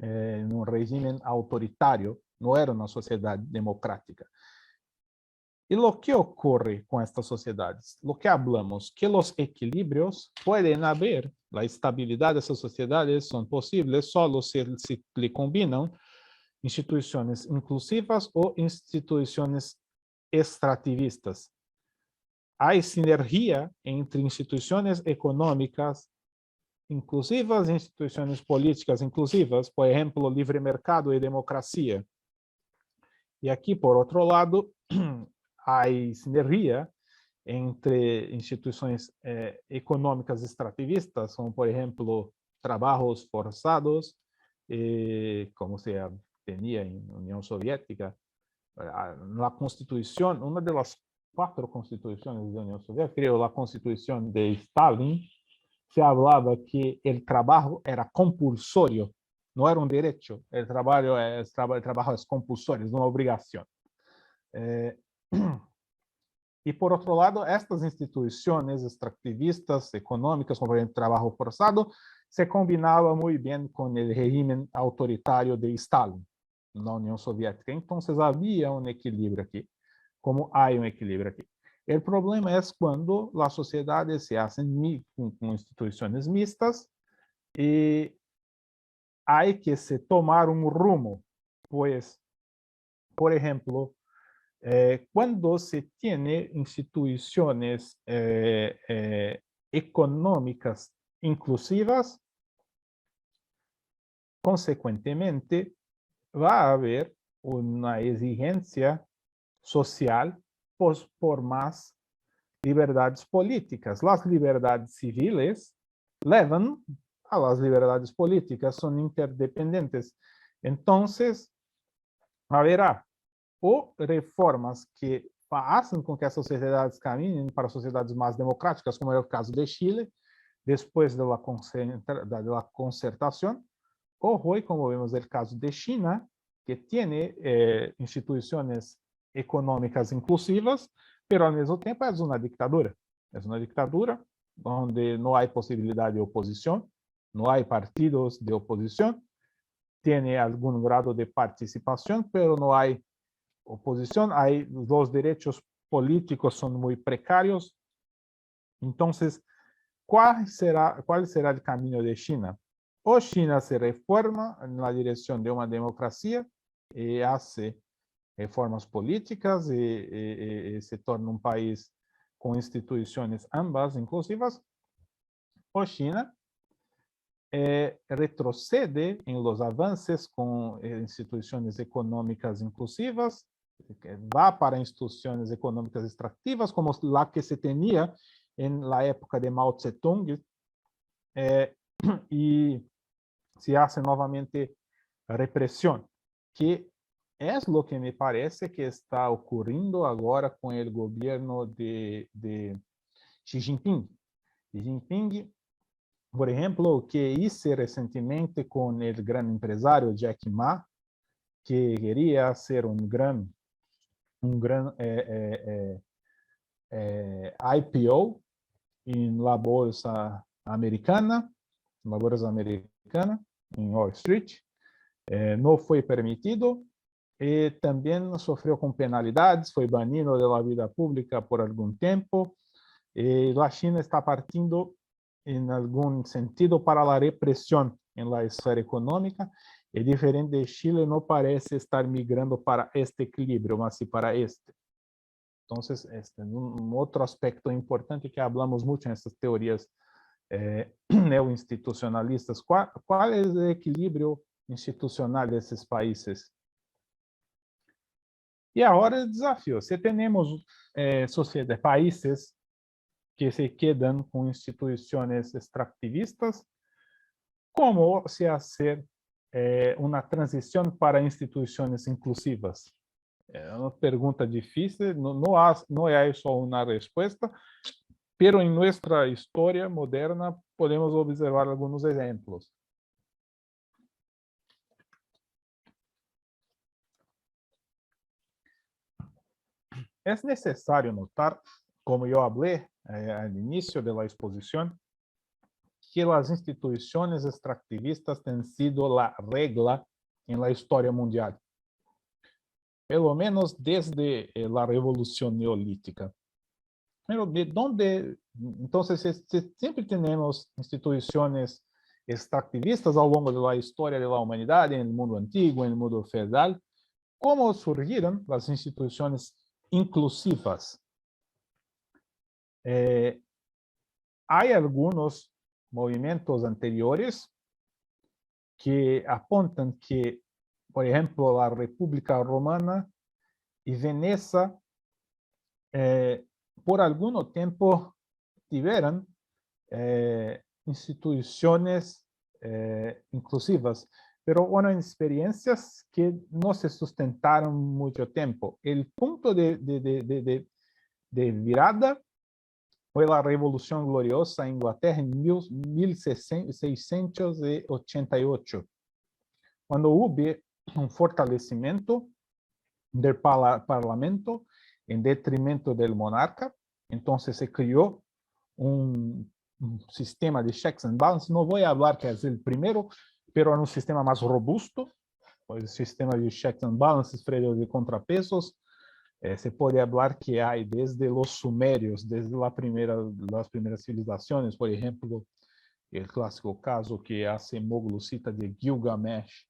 en un régimen autoritario, no era una sociedad democrática. E lo que ocorre com estas sociedades? Lo que hablamos, que los equilibrios pueden haber, la estabilidad de essas sociedades son posibles solo se le combinam instituições inclusivas ou instituições extrativistas. Há sinergia entre instituições econômicas inclusivas e instituições políticas inclusivas, por exemplo, livre mercado e democracia. E aqui, por outro lado, há sinergia entre instituições econômicas extrativistas, como, por exemplo, trabalhos forçados, como se tenía en la Unión Soviética. La Constitución, una de las 4 constituciones de la Unión Soviética, creo la Constitución de Stalin, se hablaba que el trabajo era compulsorio, no era un derecho, el trabajo es compulsorio, es una obligación. Y por otro lado, estas instituciones extractivistas económicas, como por ejemplo el trabajo forzado, se combinaba muy bien con el régimen autoritario de Stalin, na União Soviética. Então, havia um equilíbrio aqui, como há um equilíbrio aqui. O problema é quando as sociedades se hacen com instituições mistas e há que se tomar um rumo, pois, por exemplo, quando se tem instituições econômicas inclusivas, consequentemente, va a haber una exigencia social por más liberdades políticas. Las liberdades civiles levan a las liberdades políticas, son interdependentes. Entonces, haverá o reformas que hacen con que essas sociedades caminen para sociedades más democráticas, como é o caso de Chile, después de la concertación, o hoy, como vemos el caso de China, que tiene instituciones económicas inclusivas, pero al mismo tiempo es una dictadura. Es una dictadura donde no hay posibilidad de oposición, no hay partidos de oposición, tiene algún grado de participación, pero no hay oposición, los derechos políticos son muy precarios. Entonces, ¿cuál será el camino de China? O China se reforma en la dirección de una democracia y hace reformas políticas y se torna un país con instituciones ambas inclusivas, o China retrocede en los avances con instituciones económicas inclusivas, va para instituciones económicas extractivas, como la que se tenía en la época de Mao Zedong, y se hace nuevamente represión, que es lo que me parece que está ocurriendo ahora con el gobierno de Xi Jinping. Xi Jinping, por ejemplo, o que hice recientemente con el gran empresario Jack Ma, que quería hacer un gran IPO en la bolsa americana, en Wall Street. No fue permitido y también sufrió con penalidades, fue banido de la vida pública por algún tiempo. La China está partiendo en algún sentido para la represión en la esfera económica, y diferente de Chile no parece estar migrando para este equilibrio, más sí para este. Entonces, un otro aspecto importante que hablamos mucho en estas teorías neoinstitucionalistas, ¿cuál es el equilibrio institucional de esses países? E agora o desafio, se temos países que se quedam com instituições extrativistas, como se fazer uma transição para instituições inclusivas? É uma pergunta difícil, não há só uma resposta, pero em nossa história moderna podemos observar alguns exemplos. É necessário notar, como eu falei al inicio de la exposición, que las instituciones extractivistas han sido la regla en la historia mundial, pelo menos desde la revolución neolítica. Pero de dónde, entonces, siempre tenemos instituciones extractivistas ao longo de la historia de la humanidad, en el mundo antiguo, en el mundo feudal. ¿Cómo surgieron las instituciones inclusivas? Hay algunos movimientos anteriores que apuntan que, por ejemplo, la República Romana y Venecia, por algún tiempo tuvieron instituciones inclusivas, pero fueron experiencias que no se sustentaron mucho tiempo. El punto de virada foi a Revolução Gloriosa em Inglaterra em 1688, quando houve fortalecimento do parlamento em detrimento do monarca. Então se criou sistema de checks and balances. Não vou falar que é o primeiro, pero é sistema mais robusto, o sistema de checks and balances, freio de contrapesos. Se pode falar que há desde os sumérios, desde las primeiras civilizações, por exemplo, o clássico caso que Acemoglu cita de Gilgamesh,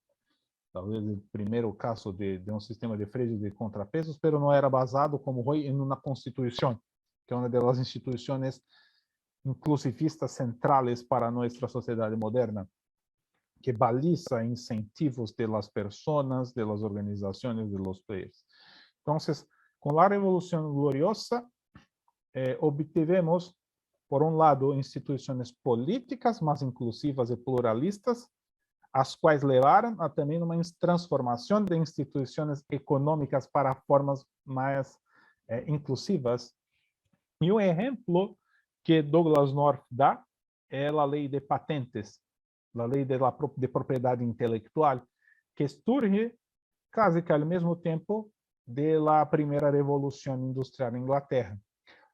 talvez o primeiro caso de sistema de freio de contrapesos, pero não era basado como foi em uma constituição, que é uma das instituições inclusivistas centrais para nossa sociedade moderna, que baliza incentivos de las personas, de las organizações, de los players. Então, com a Revolução Gloriosa, obtivemos, por um lado, instituições políticas mais inclusivas e pluralistas, as quais levaram a também uma transformação de instituições econômicas para formas mais inclusivas. E um exemplo que Douglas North dá é a lei de patentes, a lei de propriedade intelectual, que surge quase que ao mesmo tempo de la primeira revolução industrial em Inglaterra.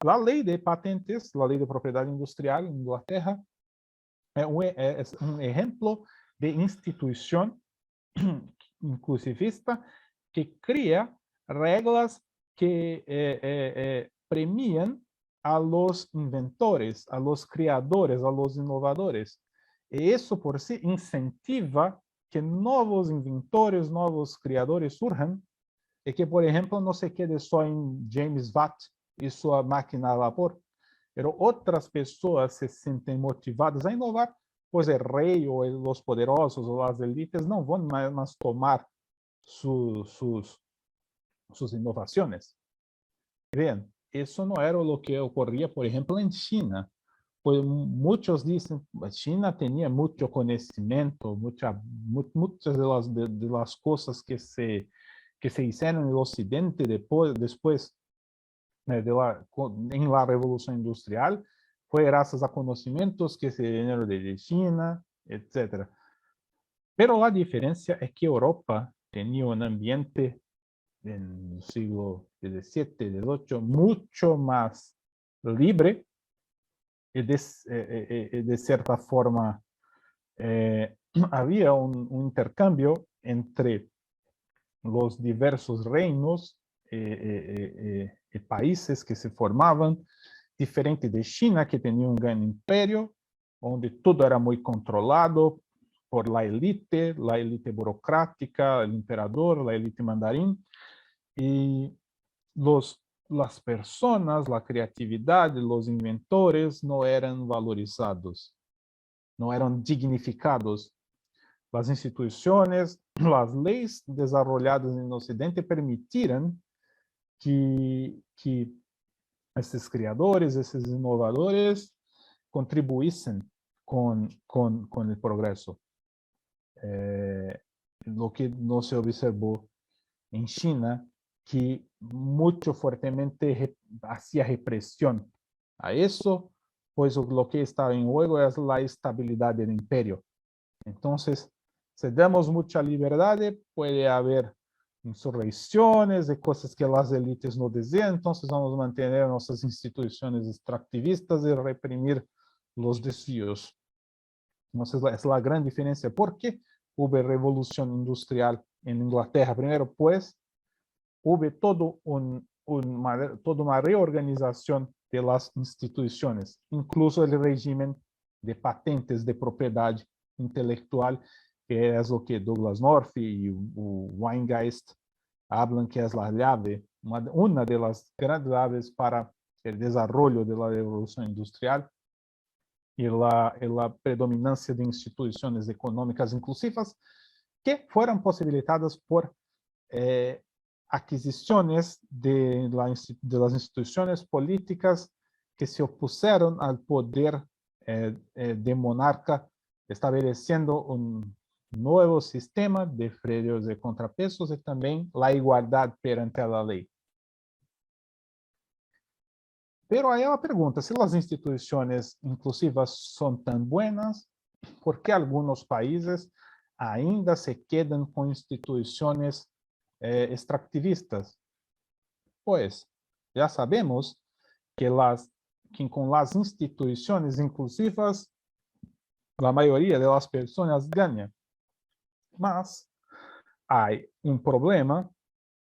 A lei de patentes, a lei de propriedade industrial em Inglaterra, é um exemplo de instituição inclusivista que cria regras que premiam a los inventores, a los criadores, a los inovadores. E isso por si incentiva que novos inventores, novos criadores surjam, e que, por exemplo, não se quede só em James Watt e sua máquina a vapor, mas outras pessoas se sentem motivadas a inovar, pois o rei ou os poderosos ou as elites não vão mais tomar suas inovações. Bem, isso não era o que ocorria, por exemplo, em China. Pues muchos dicen que China tenía mucho conocimiento, muchas de las cosas que se hicieron en el Occidente después en la Revolución Industrial foi graças a conhecimentos que se vieram de China, etc. Pero a diferença é que a Europa tinha um ambiente no siglo XVII, XVIII, muito mais livre e de certa forma havia um intercâmbio entre os diversos reinos e países que se formavam, diferente de China, que tinha um grande império, onde tudo era muito controlado por la elite burocrática, o imperador, a elite mandarim, e las personas, a criatividade, os inventores não eram valorizados, não eram dignificados. As instituições, as leis desarrolladas no Ocidente permitiram que esses criadores, esses inovadores contribuíssem com o progresso. Lo que não se observou em China, que muito fortemente hacía repressão a isso, pois o que está em jogo é a estabilidade do imperio. Então, se damos muita liberdade, pode haver insurreições e coisas que as elites não desejam, então vamos manter nossas instituições extrativistas e reprimir os desvios. Então, essa é a grande diferença. ¿Por que houve revolução industrial em Inglaterra? Primeiro, pois, houve toda uma reorganização das instituições, incluso o regime de patentes de propriedade intelectual, que é o que Douglas North e o Weingeist hablan, que é a chave, uma das grandes chaves para o desenvolvimento da revolução industrial e a predominância de instituições econômicas inclusivas que foram possibilitadas por aquisições de las instituições políticas que se opuseram ao poder de monarca, estabelecendo um novo sistema de freios e contrapesos e também a igualdade perante a lei. Pero aí a pergunta, se as instituições inclusivas são tão buenas, por que alguns países ainda se quedam com instituições extractivistas? Pois, já sabemos que com as instituições inclusivas, a maioria das pessoas ganha. Mas há um problema,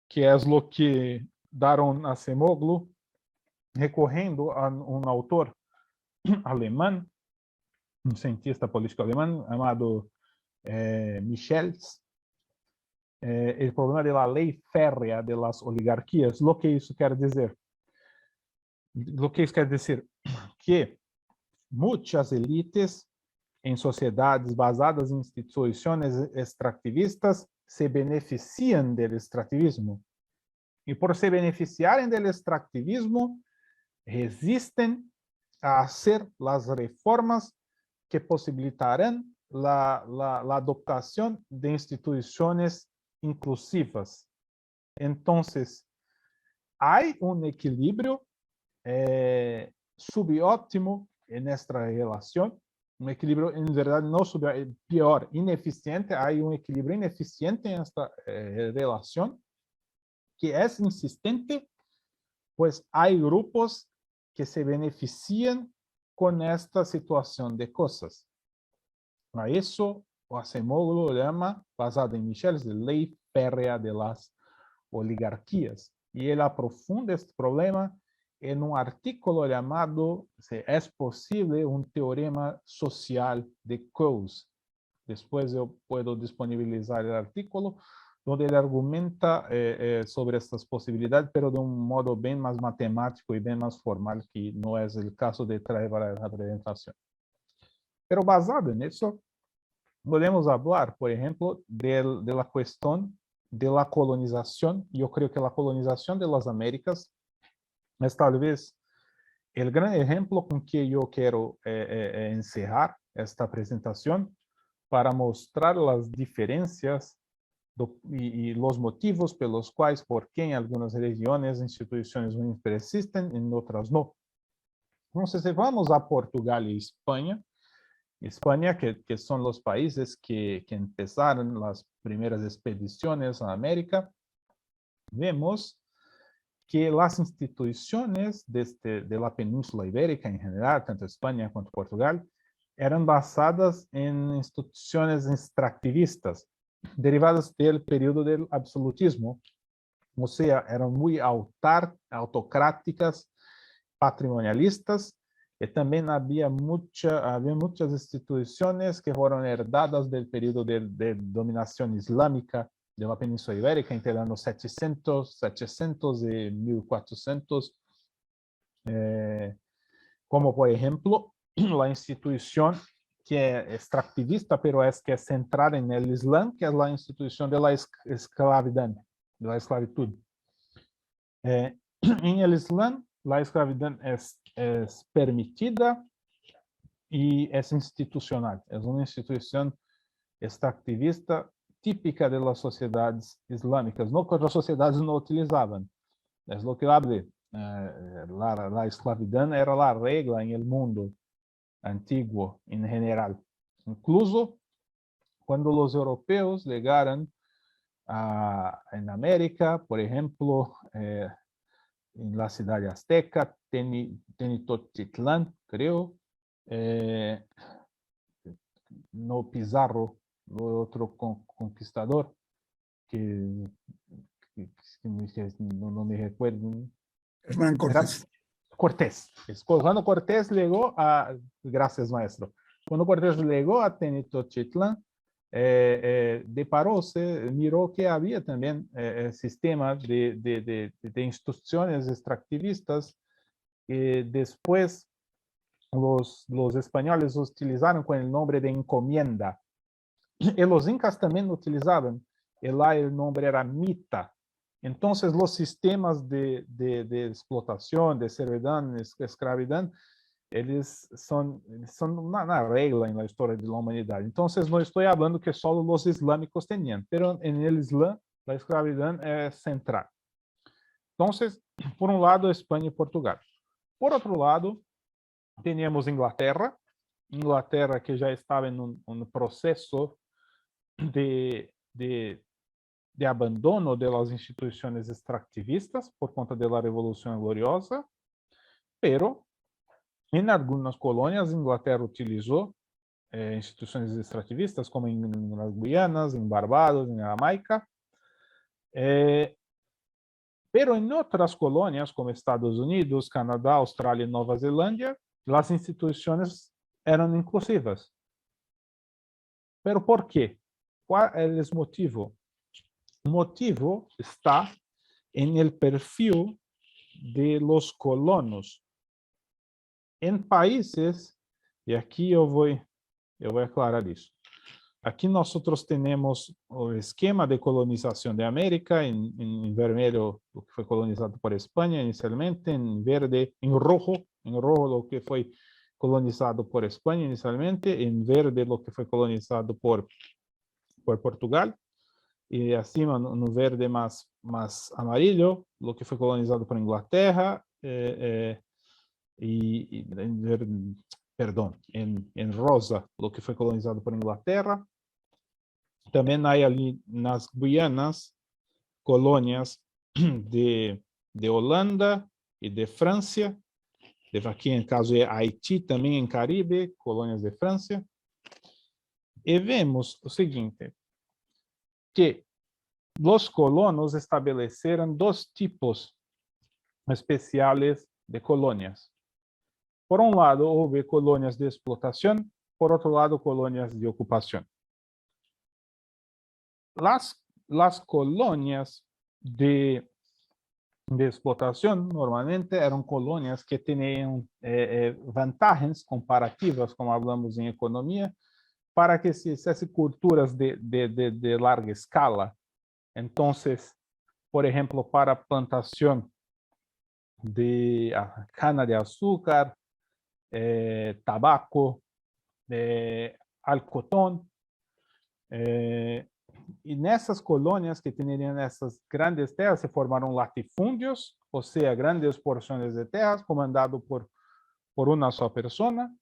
que é o que Daron Acemoglu, recorrendo a um autor alemão, um cientista político alemão, chamado Michels, o problema da lei férrea das oligarquias. O que isso quer dizer? O que isso quer dizer? Que muitas elites em sociedades basadas em instituições extrativistas se beneficiam do extrativismo. E por se beneficiarem do extrativismo, resistem a fazer as reformas que possibilitarão a adoptação de instituições inclusivas. Então, há um equilíbrio subóptimo nesta relação, um equilíbrio, em verdade, não pior, ineficiente. Há um equilíbrio ineficiente nesta relação, que é insistente, pois há grupos que se beneficiam com esta situação de coisas. A isso, o Acemoglu chama, basado em Michels, de lei férrea de las oligarquias. E ele aprofunda este problema em um artículo chamado Se é possível um teorema social de Coase. Depois eu posso disponibilizar o artículo, onde ele argumenta sobre estas possibilidades, mas de um modo bem mais matemático e bem mais formal, que não é o caso de trazer para a apresentação. Mas basado nisso, podemos falar, por exemplo, da questão da colonização. Eu creio que a colonização das Américas é talvez o grande exemplo com que eu quero encerrar esta apresentação, para mostrar as diferenças e os motivos pelos quais, por que em algumas regiões instituições persistem, em outras não. Entonces, vamos a Portugal y España. España, que son los países que empezaron las primeras expediciones a América. Vemos que las instituciones de la península ibérica en general, tanto España como Portugal, eran basadas en instituciones extractivistas, derivadas del periodo del absolutismo, o sea, eran muy autocráticas, patrimonialistas, y también había muchas instituciones que fueron heredadas del periodo de dominación islámica de la península ibérica entre los años 700 y 1400, como por ejemplo la institución que es extractivista, pero que es centrada en el Islam, que es la institución de la esclavitud. En el Islam, la esclavitud es permitida y es institucional. Es una institución extractivista típica de las sociedades islámicas, no que otras sociedades no utilizaban. Es lo que hablé. La esclavitud era la regla en el mundo antiguo en general. Incluso cuando los europeos llegaron en América, por ejemplo, en la ciudad azteca, Tenochtitlán, creo, no Pizarro, otro conquistador, que no me recuerdo. Hernán Cortés. Cortés. Cuando Cortés llegó a... Gracias, maestro. Cuando Cortés llegó a Tenochtitlán, deparóse, miró que había también sistemas de instituciones extractivistas que después los españoles utilizaron con el nombre de encomienda. Y los incas también utilizaban. El nombre era mita. Entonces, los sistemas de explotación, de servidão, escravidão, eles son una regla en la historia de la humanidad. Entonces, no estoy hablando que solo los islámicos tenían, pero en el Islam, la escravidão es central. Entonces, por un lado, España y Portugal. Por otro lado, teníamos Inglaterra que ya estaba en un proceso de abandono de las instituciones extractivistas por cuenta de la Revolución Gloriosa, pero en algunas colonias Inglaterra utilizó instituciones extractivistas, como en las Guianas, en Barbados, en Jamaica, pero en otras colonias como Estados Unidos, Canadá, Australia y Nueva Zelanda, las instituciones eran inclusivas. ¿Pero por qué? ¿Cuál es el motivo? El motivo está en el perfil de los colonos. En países, y aquí yo voy a aclarar eso. Aquí nosotros tenemos el esquema de colonización de América, en vermelho lo que fue colonizado por España inicialmente, en verde, en rojo lo que fue colonizado por España inicialmente, en verde lo que fue colonizado por Portugal, y acima no verde más amarillo lo que fue colonizado por Inglaterra, y en rosa lo que fue colonizado por Inglaterra. También hay allí nas Guianas colonias de Holanda y de Francia. Aquí en caso de Haití, también en Caribe, colonias de Francia. Y vemos lo siguiente, que los colonos establecieron dos tipos especiales de colonias. Por un lado, hubo colonias de explotación, por otro lado, colonias de ocupación. Las colonias de explotación normalmente eran colonias que tenían vantagens comparativas, como hablamos en economía, para que se hiciesen culturas de larga escala. Entonces, por ejemplo, para plantación de cana de azúcar, tabaco, algodón, y en esas colonias que tenían esas grandes tierras se formaron latifúndios, o sea, grandes porciones de tierras comandados por por una sola persona,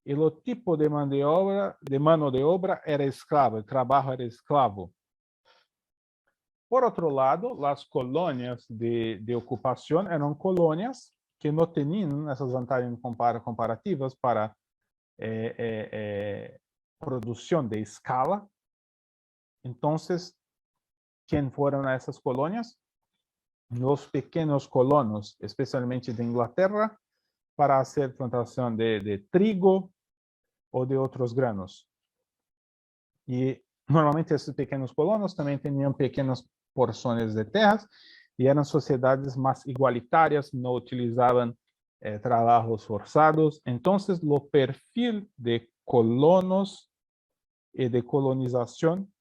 y el tipo de mano de obra era esclavo, el trabajo era esclavo. Por otro lado, las colonias de ocupación eran colonias que no tenían esas vantagens comparativas para producción de escala. Entonces, ¿quién fueron a esas colonias? Los pequeños colonos, especialmente de Inglaterra, para hacer plantación de trigo o de otros granos. Y normalmente estos pequeños colonos también tenían pequeñas porciones de tierras y eran sociedades más igualitarias, no utilizaban trabajos forzados. Entonces, lo perfil de colonos y de colonización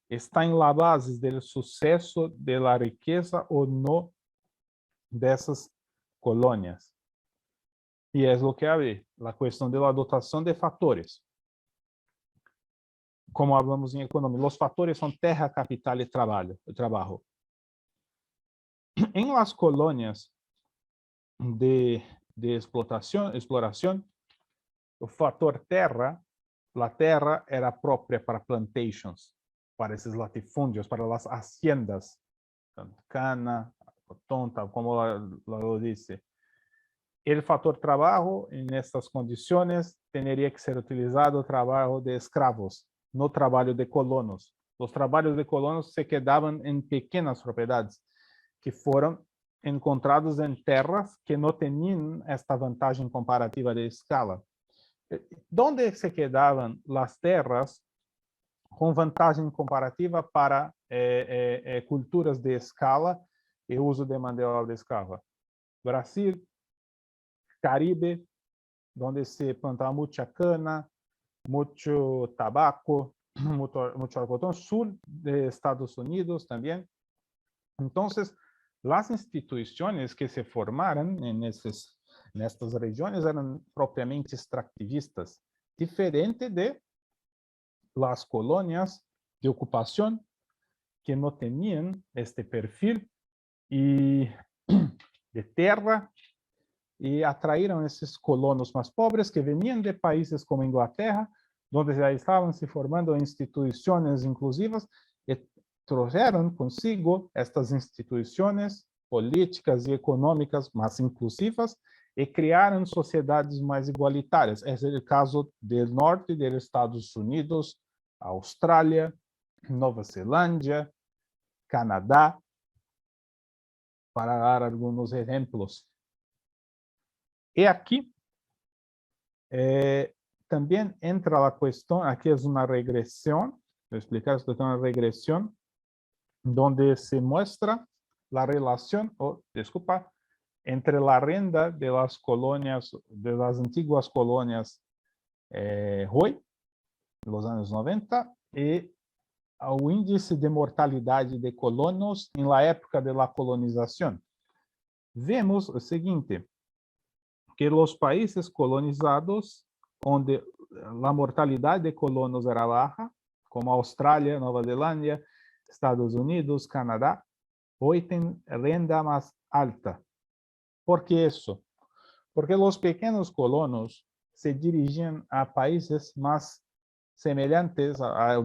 está en la base del suceso de la riqueza o no de esas colonias. Y es lo que hay, la cuestión de la dotación de factores. Como hablamos en economía, los factores son tierra, capital y trabajo. En las colonias de exploración, el factor tierra, la tierra era propia para plantations, para esos latifundios, para las haciendas, cana, cotón, tal como lo dice. El factor trabajo en estas condiciones tendría que ser utilizado trabajo de esclavos, no trabajo de colonos. Los trabajos de colonos se quedaban en pequeñas propiedades que fueron encontrados en tierras que no tenían esta ventaja comparativa de escala. ¿Dónde se quedaban las tierras con ventaja comparativa para culturas de escala y uso de mano de obra esclava? Brasil, Caribe, donde se plantaba mucha cana, mucho tabaco, mucho algodón, sur de Estados Unidos también. Entonces, las instituciones que se formaron en estas regiones eran propiamente extractivistas, diferente de las colonias de ocupación que no tenían este perfil y de tierra y atraíram esses colonos mais pobres que veniam de países como Inglaterra, onde já estavam se formando instituições inclusivas e trouxeram consigo estas instituições políticas e econômicas mais inclusivas e criaram sociedades mais igualitárias. Esse é o caso do norte dos Estados Unidos, Austrália, Nova Zelândia, Canadá, para dar alguns exemplos. Y aquí también entra la cuestión, aquí es una regresión, voy a explicar, esto es una regresión donde se muestra la relación, entre la renta de las colonias, de las antiguas colonias hoy, los años 90, y el índice de mortalidad de colonos en la época de la colonización. Vemos lo siguiente, que los países colonizados, onde la mortalidad de colonos era baja, como Australia, Nueva Zelanda, Estados Unidos, Canadá, hoy tienen renta más alta. ¿Por qué eso? Porque los pequeños colonos se dirigían a países más semejantes, a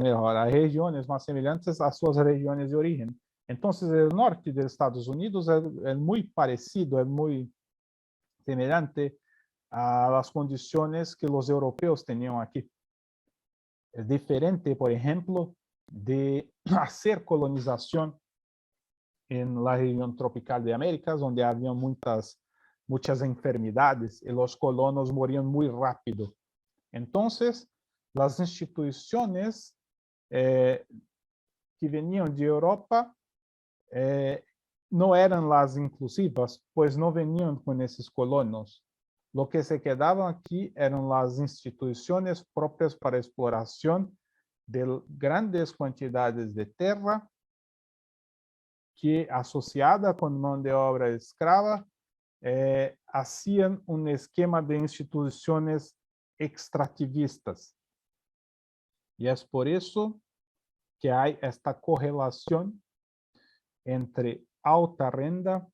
regiones más semejantes a sus regiones de origen. Entonces, el norte de Estados Unidos es muy parecido, es muy semelhante a las condiciones que los europeos tenían aquí. Es diferente, por ejemplo, de hacer colonización en la región tropical de Américas, donde había muchas enfermedades y los colonos morían muy rápido. Entonces, las instituciones que venían de Europa no eran las inclusivas, pues no venían con esos colonos. Lo que se quedaban aquí eran las instituciones propias para exploración de grandes cantidades de tierra que, asociada con mano de obra esclava, hacían un esquema de instituciones extractivistas. Y es por eso que hay esta correlación entre alta renda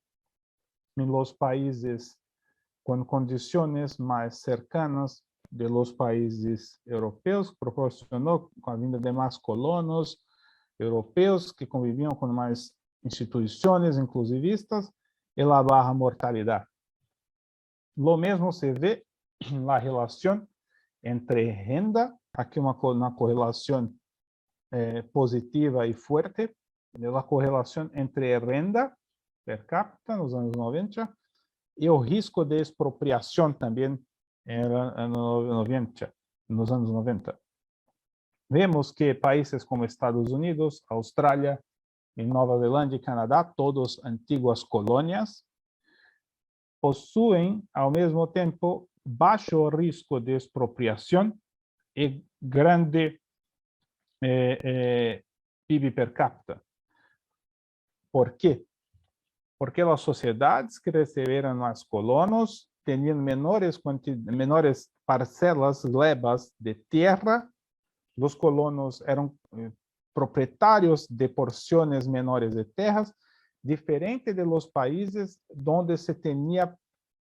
en los países com condições mais cercanas de los países europeus, proporcionou com a vinda de mais colonos europeus que conviviam com mais instituições inclusivistas e a baixa mortalidade. Lo mesmo se vê na relação entre renda, aqui uma correlação positiva e forte, a correlação entre renda per capita nos anos 90 e o risco de expropriação também nos anos 90. Vemos que países como Estados Unidos, Austrália, e Nova Zelândia e Canadá, todos antigas colônias, possuem, ao mesmo tempo, baixo risco de expropriação e grande PIB per capita. Por quê? Porque as sociedades que receberam os colonos tinham menores parcelas, glebas de terra. Os colonos eram proprietários de porções menores de terras, diferente de los países onde se tinha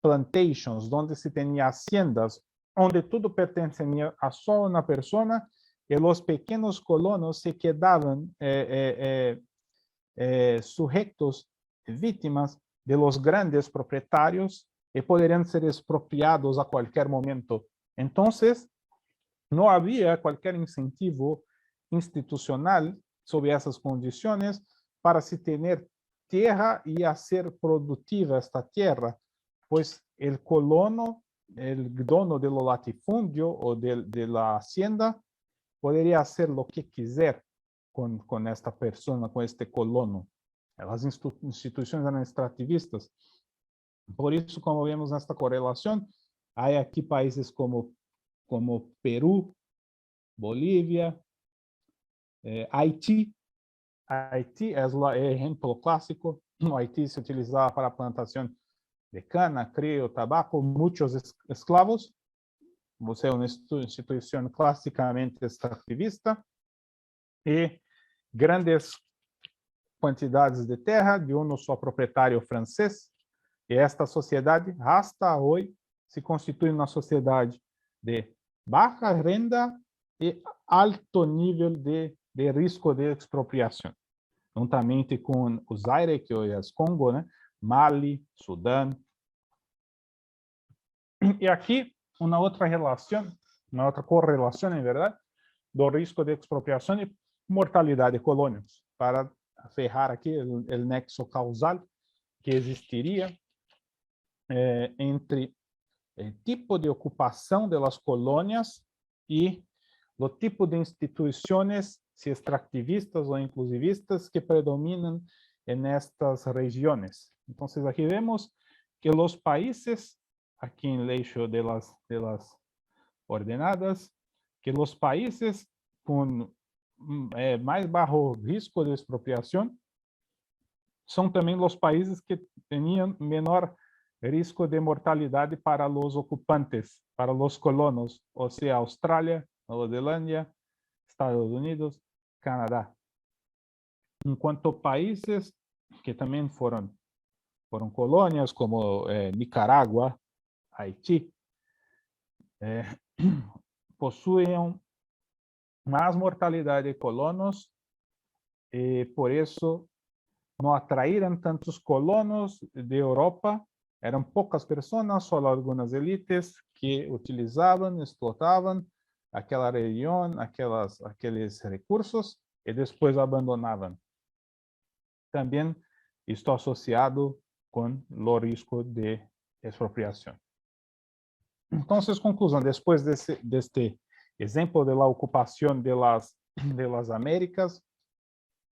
plantations, onde se tinha haciendas, onde tudo pertencia a só uma pessoa, e os pequenos colonos se quedavam sujeitos, vítimas de los grandes proprietários e poderiam ser expropriados a qualquer momento. Então, não havia qualquer incentivo institucional sob essas condições para se ter terra e a ser produtiva esta terra, pois o colono, o dono do latifúndio ou de la hacienda, poderia hacer o que quiser com esta pessoa, com este colono. As instituições eram extrativistas. Por isso, como vemos nesta correlação, há aqui países como Peru, Bolívia, Haití. Haití é o exemplo clássico. No Haití se utilizava para a plantação de cana, crio, tabaco, muitos escravos. Você é uma instituição classicamente extrativista e grandes quantidades de terra de um só proprietário francês. E esta sociedade, hasta hoje, se constitui uma sociedade de baixa renda e alto nível de risco de expropriação, juntamente com o Zaire, que hoje é Congo, né? Mali, Sudão. E aqui uma outra correlação, em verdade, do risco de expropriação e mortalidade de colônias, para ferrar aqui o nexo causal que existiria entre o tipo de ocupação das colônias e o tipo de instituições, se extrativistas ou inclusivistas, que predominam nestas regiões. Então, aqui vemos que os países, aqui em leixo de las ordenadas, que os países com mais baixo risco de expropriação são também os países que tinham menor risco de mortalidade para os ocupantes, para os colonos, ou seja, Austrália, Nova Zelândia, Estados Unidos, Canadá. Enquanto países que também foram colônias, como Nicarágua, Haití, possuíam mais mortalidade de colonos e, por isso, não atraíram tantos colonos de Europa. Eram poucas pessoas, só algumas elites que utilizavam, explotavam aquela região, aqueles recursos e depois abandonavam. Também está associado com o risco de expropriação. Então, conclusão, depois deste exemplo da ocupação das Américas,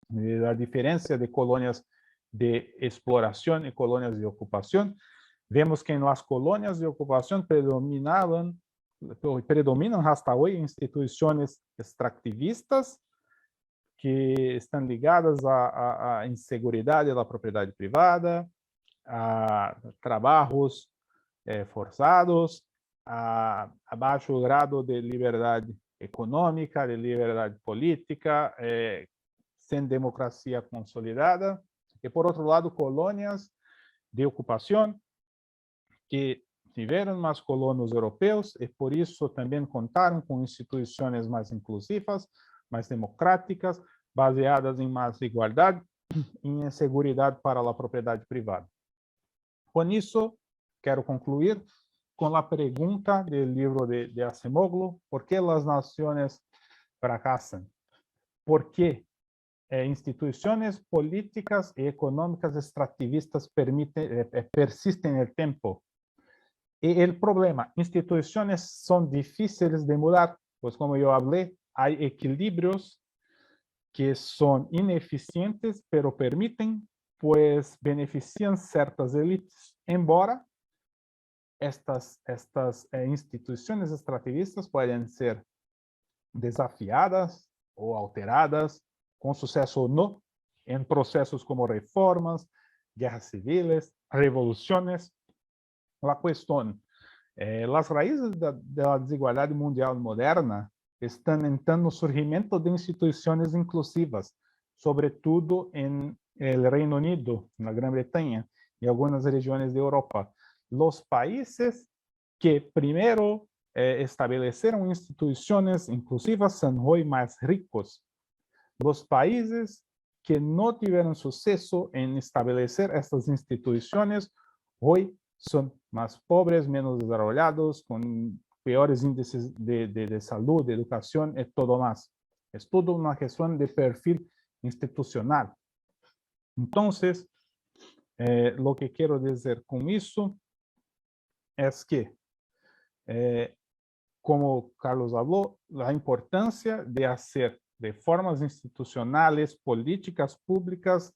da diferença de colônias de exploração e colônias de ocupação, vemos que nas colônias de ocupação predominam hasta hoje instituições extrativistas que estão ligadas à inseguridade da propriedade privada, a trabalhos forçados, a baixo grado de liberdade econômica, de liberdade política, sem democracia consolidada, e, por outro lado, colônias de ocupação que tiveram mais colonos europeus e por isso também contaram com instituições mais inclusivas, mais democráticas, baseadas em mais igualdade e em segurança para a propriedade privada. Com isso, quero concluir com a pergunta do livro de Acemoglu: ¿por qué las naciones fracasan? ¿Por qué instituciones políticas y económicas extractivistas persisten en el tiempo? Y el problema, instituciones son difíciles de mudar, pues como yo hablé, hay equilibrios que son ineficientes, pero permiten, pues benefician ciertas élites, embora estas instituciones extractivistas pueden ser desafiadas o alteradas, con suceso o no, en procesos como reformas, guerras civiles, revoluciones. La cuestión, las raíces de la desigualdad mundial moderna están en el surgimiento de instituciones inclusivas, sobre todo en el Reino Unido, en la Gran Bretaña y algunas regiones de Europa. Los países que primero estabeleceram instituições inclusivas são hoje mais ricos. Os países que não tiveram sucesso em estabelecer essas instituições hoje são mais pobres, menos desenvolvidos, com piores índices de saúde, de educação e tudo mais. É tudo uma questão de perfil institucional. Então, o que quero dizer com isso é que como Carlos habló, la importancia de hacer reformas institucionales, políticas públicas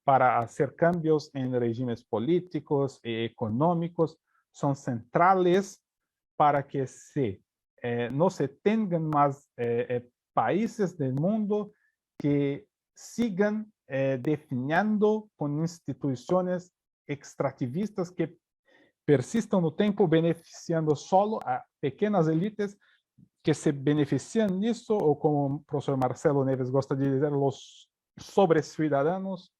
para hacer cambios en regímenes políticos y económicos son centrales para que no se tengan más países del mundo que sigan definiendo con instituciones extractivistas que persistam no tempo, beneficiando solo a pequenas elites que se beneficiam disso, ou como o professor Marcelo Neves gosta de dizer, os sobre-ciudadanos,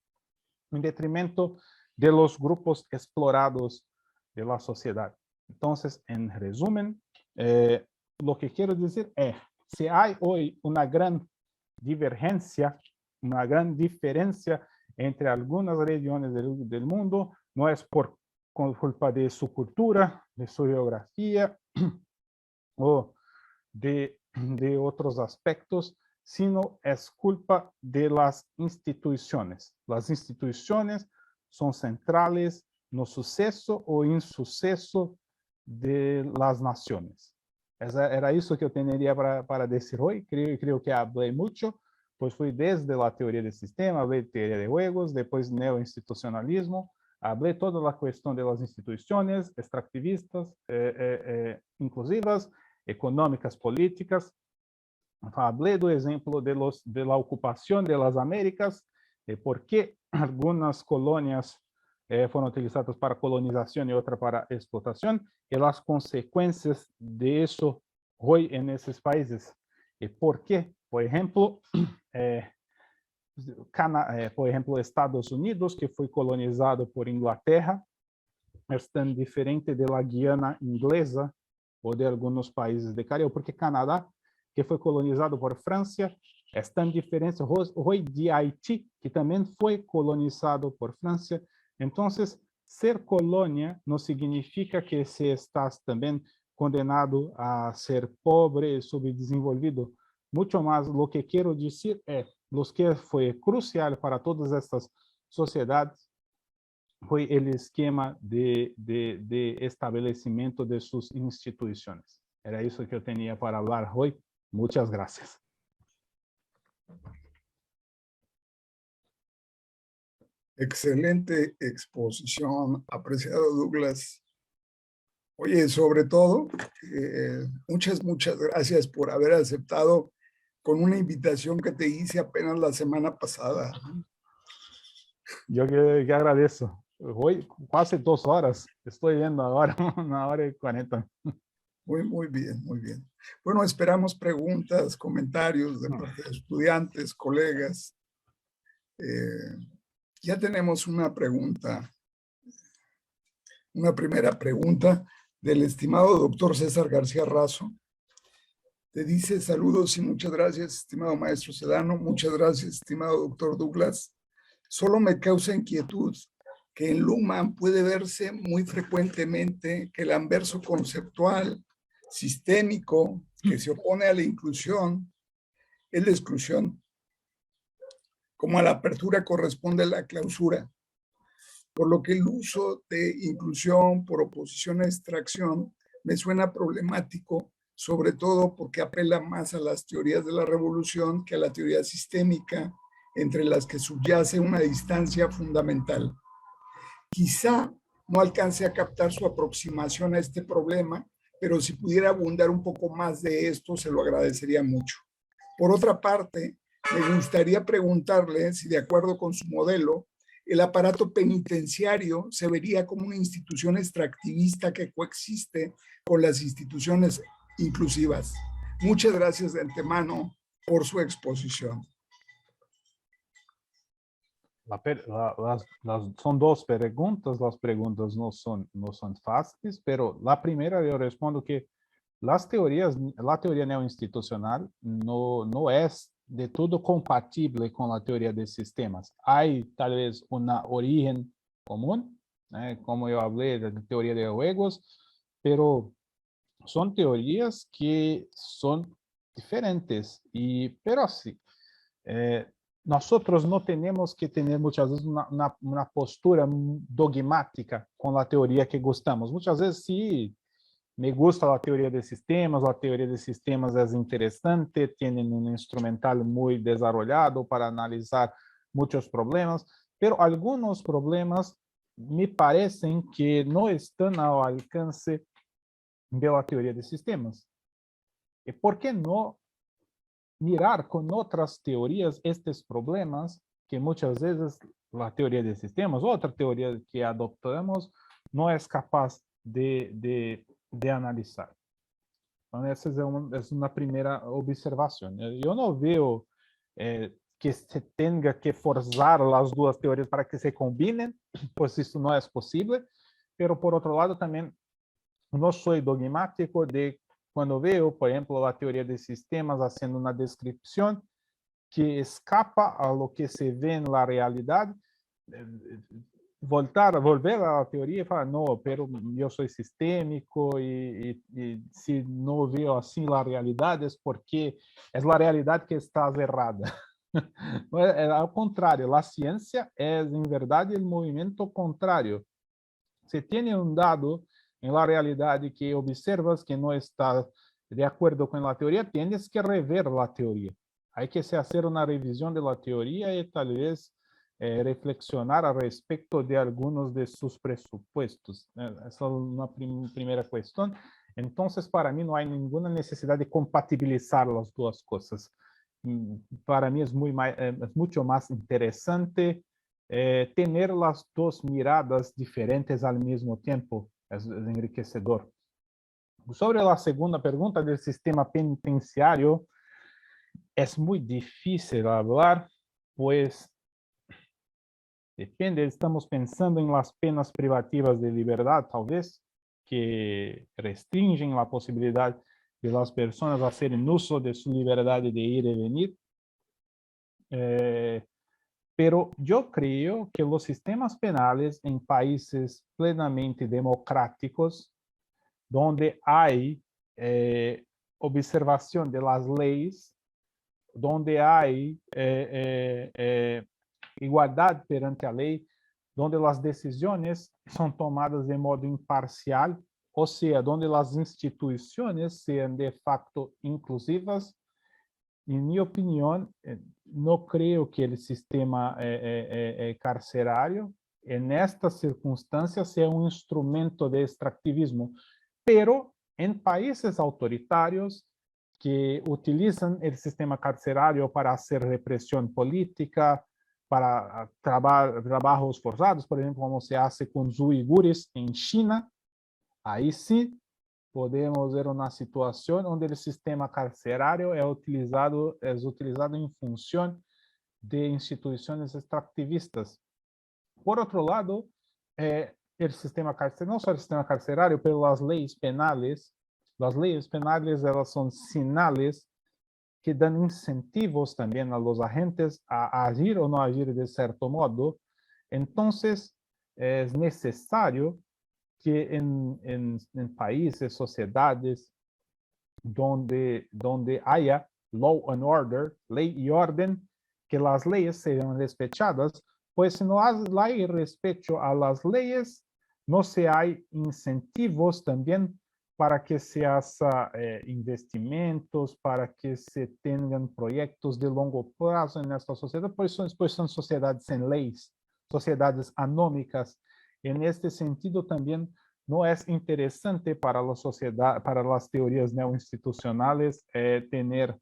em detrimento de los grupos explorados de la sociedade. Então, em resumen, lo que quero dizer é, se há hoje uma grande divergência, uma grande diferença entre algumas regiões do mundo, não é por culpa de su cultura, de su geografía o de otros aspectos, sino es culpa de las instituciones. Las instituciones son centrales no suceso o insuceso de las naciones. Era isso que eu teria para dizer hoje. Creo que hablé mucho, pues fui desde la teoría del sistema, hablé de teoría de juegos, depois neoinstitucionalismo, hablé toda la cuestión de las instituciones extractivistas, inclusivas, económicas, políticas. Hablé do exemplo de la ocupación de las Américas, por qué algunas colonias fueron utilizadas para colonización y otras para explotación, y las consecuencias de eso hoy en esos países. Y por qué, por ejemplo, Estados Unidos, que foi colonizado por Inglaterra, é tão diferente da Guiana inglesa ou de alguns países de Caribe, porque Canadá, que foi colonizado por França, é tão diferente hoje de Haiti, que também foi colonizado por França. Então, ser colônia não significa que se estás também condenado a ser pobre e subdesenvolvido. Muito mais, o que quero dizer é, o que foi crucial para todas estas sociedades foi o esquema de estabelecimento de suas instituições. Era isso que eu tinha para falar hoje. Muitas graças. Excelente exposición, apreciado Douglas. Oye, sobre todo, muchas gracias por haber aceptado con una invitación que te hice apenas la semana pasada. Yo que agradezco. Hoy quase 2 horas. Estoy viendo ahora 1 hora y 40. Muy bien, muy bien. Bueno, esperamos preguntas, comentarios de parte de estudiantes, colegas. Ya tenemos una pregunta, una primera pregunta del estimado doctor César García Razo. Te dice saludos y muchas gracias, estimado maestro Sedano. Muchas gracias, estimado doctor Douglas. Solo me causa inquietud que en Luhmann puede verse muy frecuentemente que el anverso conceptual sistémico que se opone a la inclusión es la exclusión, como a la apertura corresponde la clausura, por lo que el uso de inclusión por oposición a extracción me suena problemático, sobre todo porque apela más a las teorías de la revolución que a la teoría sistémica, entre las que subyace una distancia fundamental. Quizá no alcance a captar su aproximación a este problema, pero si pudiera abundar un poco más de esto, se lo agradecería mucho. Por otra parte, me gustaría preguntarle si, de acuerdo con su modelo, el aparato penitenciario se vería como una institución extractivista que coexiste con las instituciones inclusivas. Muchas gracias de antemano por su exposición. Son dos preguntas, las preguntas no son fáciles, pero la primera yo respondo que la teoría neoinstitucional no es de todo compatible con la teoría de sistemas. Hay tal vez una origen común, como yo hablé de la teoría de juegos, pero son teorías que son diferentes, pero sí. Nosotros no tenemos que tener muchas veces una postura dogmática con la teoría que gustamos. Muchas veces sí, me gusta la teoría de sistemas es interesante, tienen un instrumental muy desarrollado para analizar muchos problemas, pero algunos problemas me parecen que no están al alcance de la teoría de sistemas. ¿Y por qué no mirar con otras teorías estos problemas que muchas veces la teoría de sistemas, otra teoría que adoptamos, no es capaz de analizar? Entonces, esa es una primera observación. Yo no veo que se tenga que forzar las dos teorías para que se combinen, pues eso no es posible, pero por otro lado también no soy dogmático de cuando veo, por ejemplo, la teoría de sistemas haciendo una descripción que escapa a lo que se ve en la realidad, volver a la teoría y falar, no, pero yo soy sistémico y si no veo así la realidad es porque es la realidad que está errada. Al contrario, la ciencia es en verdad el movimiento contrario. Se tiene un dado en la realidad que observas que no está de acuerdo con la teoría, tienes que rever la teoría. Hay que hacer una revisión de la teoría y tal vez reflexionar al respecto de algunos de sus presupuestos. Esa es una primera cuestión. Entonces, para mí no hay ninguna necesidad de compatibilizar las dos cosas. Para mí es mucho más interesante tener las dos miradas diferentes al mismo tiempo. Es enriquecedor. Sobre la segunda pregunta del sistema penitenciario, es muy difícil hablar, pues depende, estamos pensando en las penas privativas de libertad, tal vez, que restringen la posibilidad de las personas hacer uso de su libertad de ir y venir. Pero yo creo que los sistemas penales en países plenamente democráticos, donde hay observación de las leyes, donde hay igualdad perante la ley, donde las decisiones son tomadas de modo imparcial, o sea, donde las instituciones sean de facto inclusivas. En mi opinión, no creo que el sistema carcerario en estas circunstancias sea un instrumento de extractivismo, pero en países autoritarios que utilizan el sistema carcerario para hacer represión política, para trabajos forzados, por ejemplo, como se hace con los uigures en China, ahí sí podemos ver una situación donde el sistema carcerario es utilizado en función de instituciones extractivistas. Por otro lado, el sistema carcerario, no solo el sistema carcerario, pero las leyes penales. Las leyes penales, elas son señales que dan incentivos también a los agentes a agir o no agir de cierto modo. Entonces, es necesario que en países, sociedades, donde haya law and order, ley y orden, que las leyes sean respetadas, pues si no hay respeto a las leyes, no se hay incentivos también para que se hagan investimentos, para que se tengan proyectos de largo plazo en esta sociedad, pues son sociedades sin leyes, sociedades anómicas. En este sentido también no es interesante para la sociedad, para las teorías neoinstitucionales, tener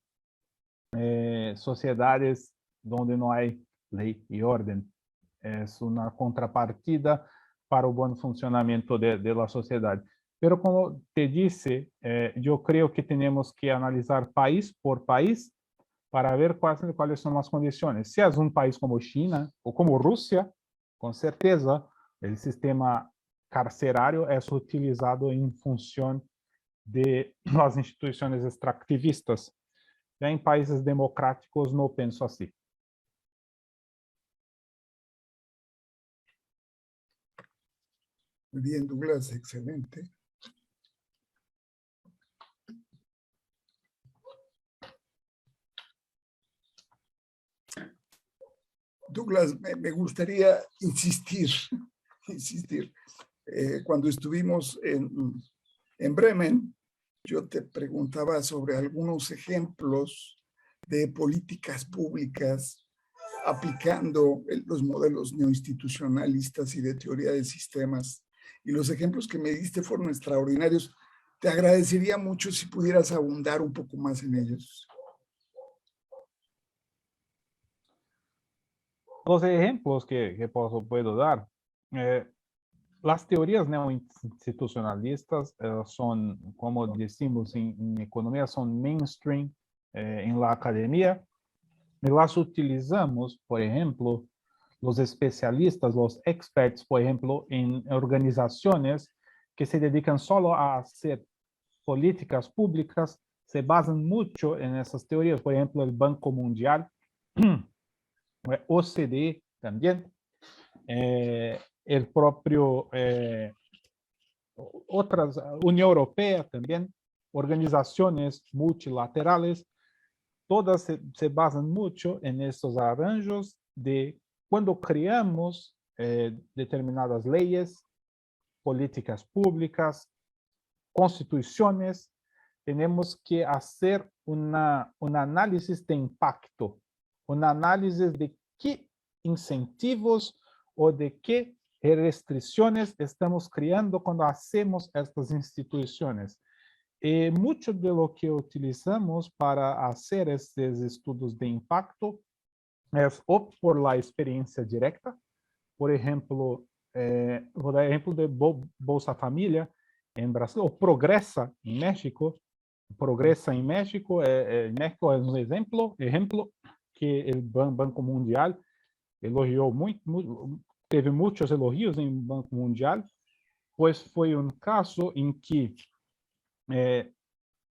sociedades donde no hay ley y orden. Es una contrapartida para el buen funcionamiento de la sociedad. Pero como te dice, yo creo que tenemos que analizar país por país para ver cuáles son las condiciones. Si es un país como China o como Rusia, con certeza el sistema carcerario es utilizado en función de las instituciones extractivistas. Ya en países democráticos no pienso así. Muy bien, Douglas, excelente. Douglas, me gustaría insistir. Cuando estuvimos en Bremen, yo te preguntaba sobre algunos ejemplos de políticas públicas aplicando los modelos neoinstitucionalistas y de teoría de sistemas. Y los ejemplos que me diste fueron extraordinarios. Te agradecería mucho si pudieras abundar un poco más en ellos. Los ejemplos que puedo dar, las teorías neoinstitucionalistas son, como decimos en economía, son mainstream en la academia, y las utilizamos, por ejemplo, los especialistas, los experts, por ejemplo, en organizaciones que se dedican solo a hacer políticas públicas, se basan mucho en esas teorías. Por ejemplo, el Banco Mundial, OCDE también, el propio, otras, Unión Europea también, organizaciones multilaterales, todas se basan mucho en estos arranjos de cuando creamos determinadas leyes, políticas públicas, constituciones, tenemos que hacer un análisis de impacto, un análisis de qué incentivos o de qué restricciones estamos creando cuando hacemos estas instituciones. Mucho de lo que utilizamos para hacer estos estudios de impacto es o por la experiencia directa, por ejemplo, vou dar ejemplo de Bolsa Familia en Brasil, o Progresa en México. Progresa en México, México es un ejemplo que el Banco Mundial elogió teve muchos elogios en el Banco Mundial, pues fue un caso en que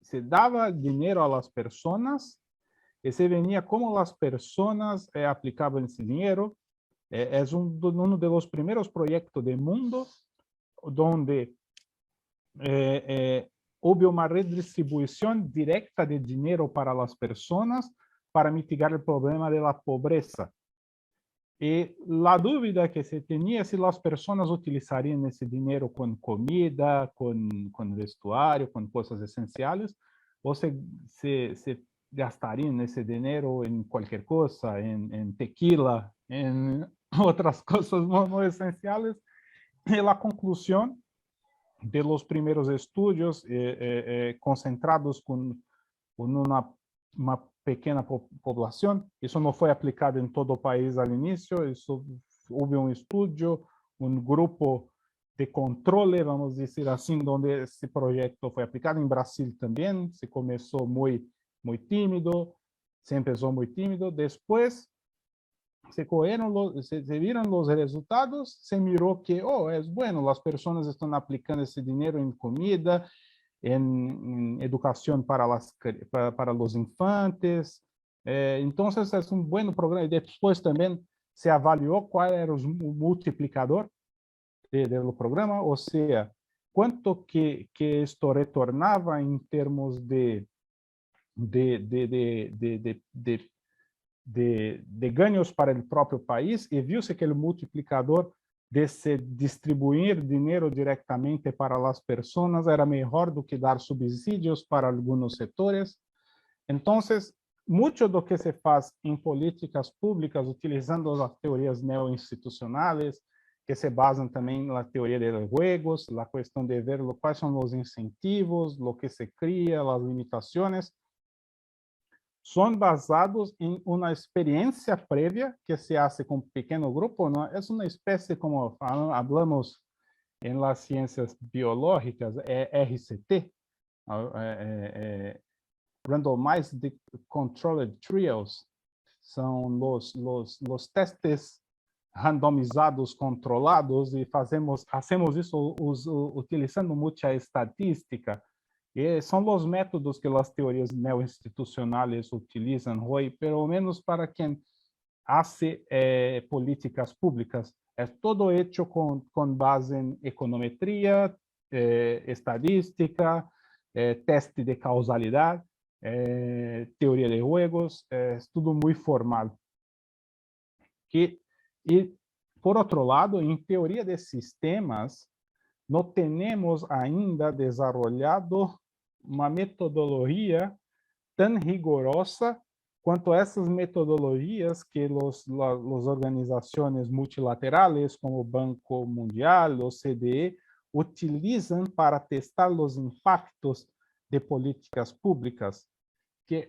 se daba dinero a las personas y se venía cómo las personas aplicaban ese dinero. Es uno de los primeros proyectos del mundo donde hubo una redistribución directa de dinero para las personas para mitigar el problema de la pobreza. Y la duda que se tenía si las personas utilizarían ese dinero con comida, con vestuario, con cosas esenciales, o se gastarían ese dinero en cualquier cosa, en tequila, en otras cosas no esenciales. Y la conclusión de los primeros estudios concentrados con una pequeña población, eso no fue aplicado en todo el país al inicio, eso hubo un estudio, un grupo de control, vamos a decir así, donde ese proyecto fue aplicado. En Brasil también se comenzó muy tímido, se empezó muy tímido, después se vieron los resultados, se miró que, es bueno, las personas están aplicando ese dinero en comida, en educación para los infantes. Entonces, es un buen programa. Y después también se evaluó cuál era el multiplicador del programa, o sea, cuánto que esto retornaba en términos de ganhos para o próprio país, e viu-se que o multiplicador de se distribuir dinheiro diretamente para as pessoas era melhor do que dar subsídios para alguns setores. Então, muito do que se faz em políticas públicas, utilizando as teorias neoinstitucionais, que se basam também na teoria de juegos, a questão de ver quais são os incentivos, o que se cria, as limitações, são basados em uma experiência prévia que se hace com um pequeno grupo, não? É uma espécie, como falamos em las ciências biológicas, RCT, Randomized Controlled Trials, são os testes randomizados controlados, e hacemos isso utilizando muita estatística. E são os métodos que as teorias neoinstitucionais utilizam hoje, pelo menos para quem hace políticas públicas. É todo hecho com base em econometria, estadística, teste de causalidade, teoria de juegos, é tudo muito formal. E, por outro lado, em teoria de sistemas, não temos ainda desenvolvido uma metodologia tão rigorosa quanto essas metodologias que as organizações multilaterais, como o Banco Mundial, o OCDE, utilizam para testar os impactos de políticas públicas.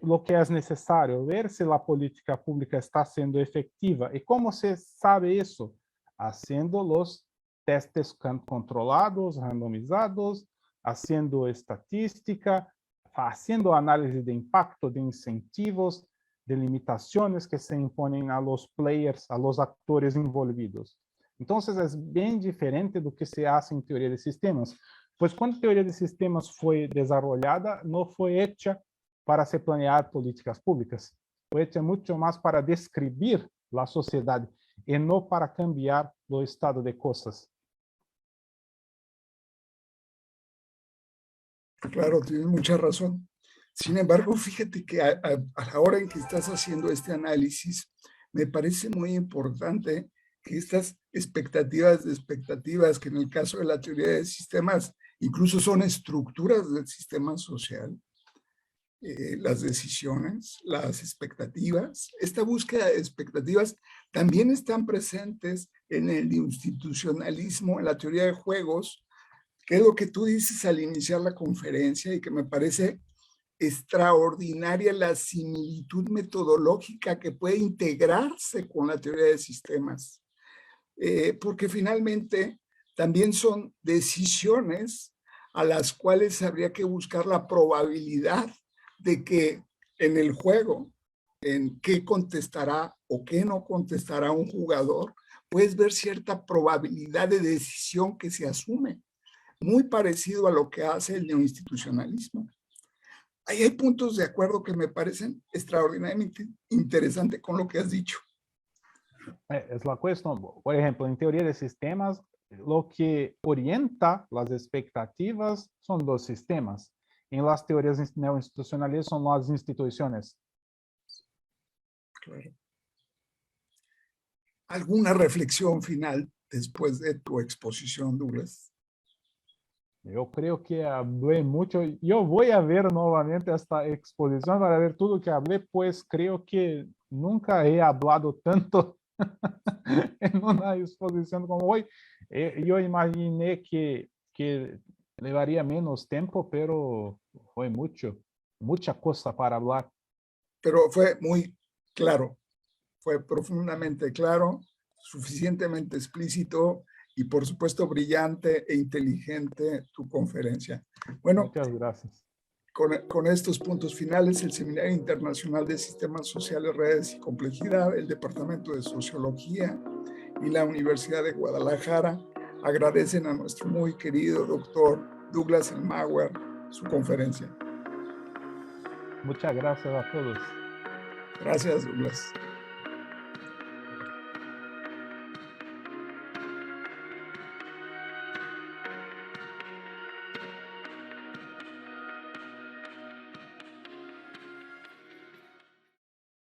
O que é necessário ver se a política pública está sendo efetiva. E como se sabe isso? Haciendo os testes controlados, randomizados, haciendo estadística, haciendo análise de impacto, de incentivos, de limitações que se impõem a los players, a los actores envolvidos. Então, é bem diferente do que se faz em teoria de sistemas, pois quando a teoria de sistemas foi desenvolvida, não foi hecha para se planear políticas públicas, foi hecha muito mais para descrever a sociedade e não para cambiar o estado de coisas. Claro, tienes mucha razón. Sin embargo, fíjate que a la hora en que estás haciendo este análisis, me parece muy importante que estas expectativas que en el caso de la teoría de sistemas incluso son estructuras del sistema social, las decisiones, las expectativas, esta búsqueda de expectativas también están presentes en el institucionalismo, en la teoría de juegos, que es lo que tú dices al iniciar la conferencia y que me parece extraordinaria la similitud metodológica que puede integrarse con la teoría de sistemas, porque finalmente también son decisiones a las cuales habría que buscar la probabilidad de que en el juego, en qué contestará o qué no contestará un jugador, puedes ver cierta probabilidad de decisión que se asume, muy parecido a lo que hace el neoinstitucionalismo. Ahí hay puntos de acuerdo que me parecen extraordinariamente interesantes con lo que has dicho. Es la cuestión, por ejemplo, en teoría de sistemas, lo que orienta las expectativas son los sistemas. En las teorías neoinstitucionales son las instituciones. Claro. ¿Alguna reflexión final después de tu exposición, Douglas? Yo creo que hablé mucho. Yo voy a ver nuevamente esta exposición para ver todo lo que hablé, pues creo que nunca he hablado tanto en una exposición como hoy. Yo imaginé que llevaría menos tiempo, pero fue mucha cosa para hablar. Pero fue muy claro, fue profundamente claro, suficientemente explícito y por supuesto brillante e inteligente tu conferencia. Bueno, muchas gracias. Con estos puntos finales, el Seminario Internacional de Sistemas Sociales, Redes y Complejidad, el Departamento de Sociología y la Universidad de Guadalajara agradecen a nuestro muy querido doctor Douglas Elmauer su conferencia. Muchas gracias a todos. Gracias, Douglas.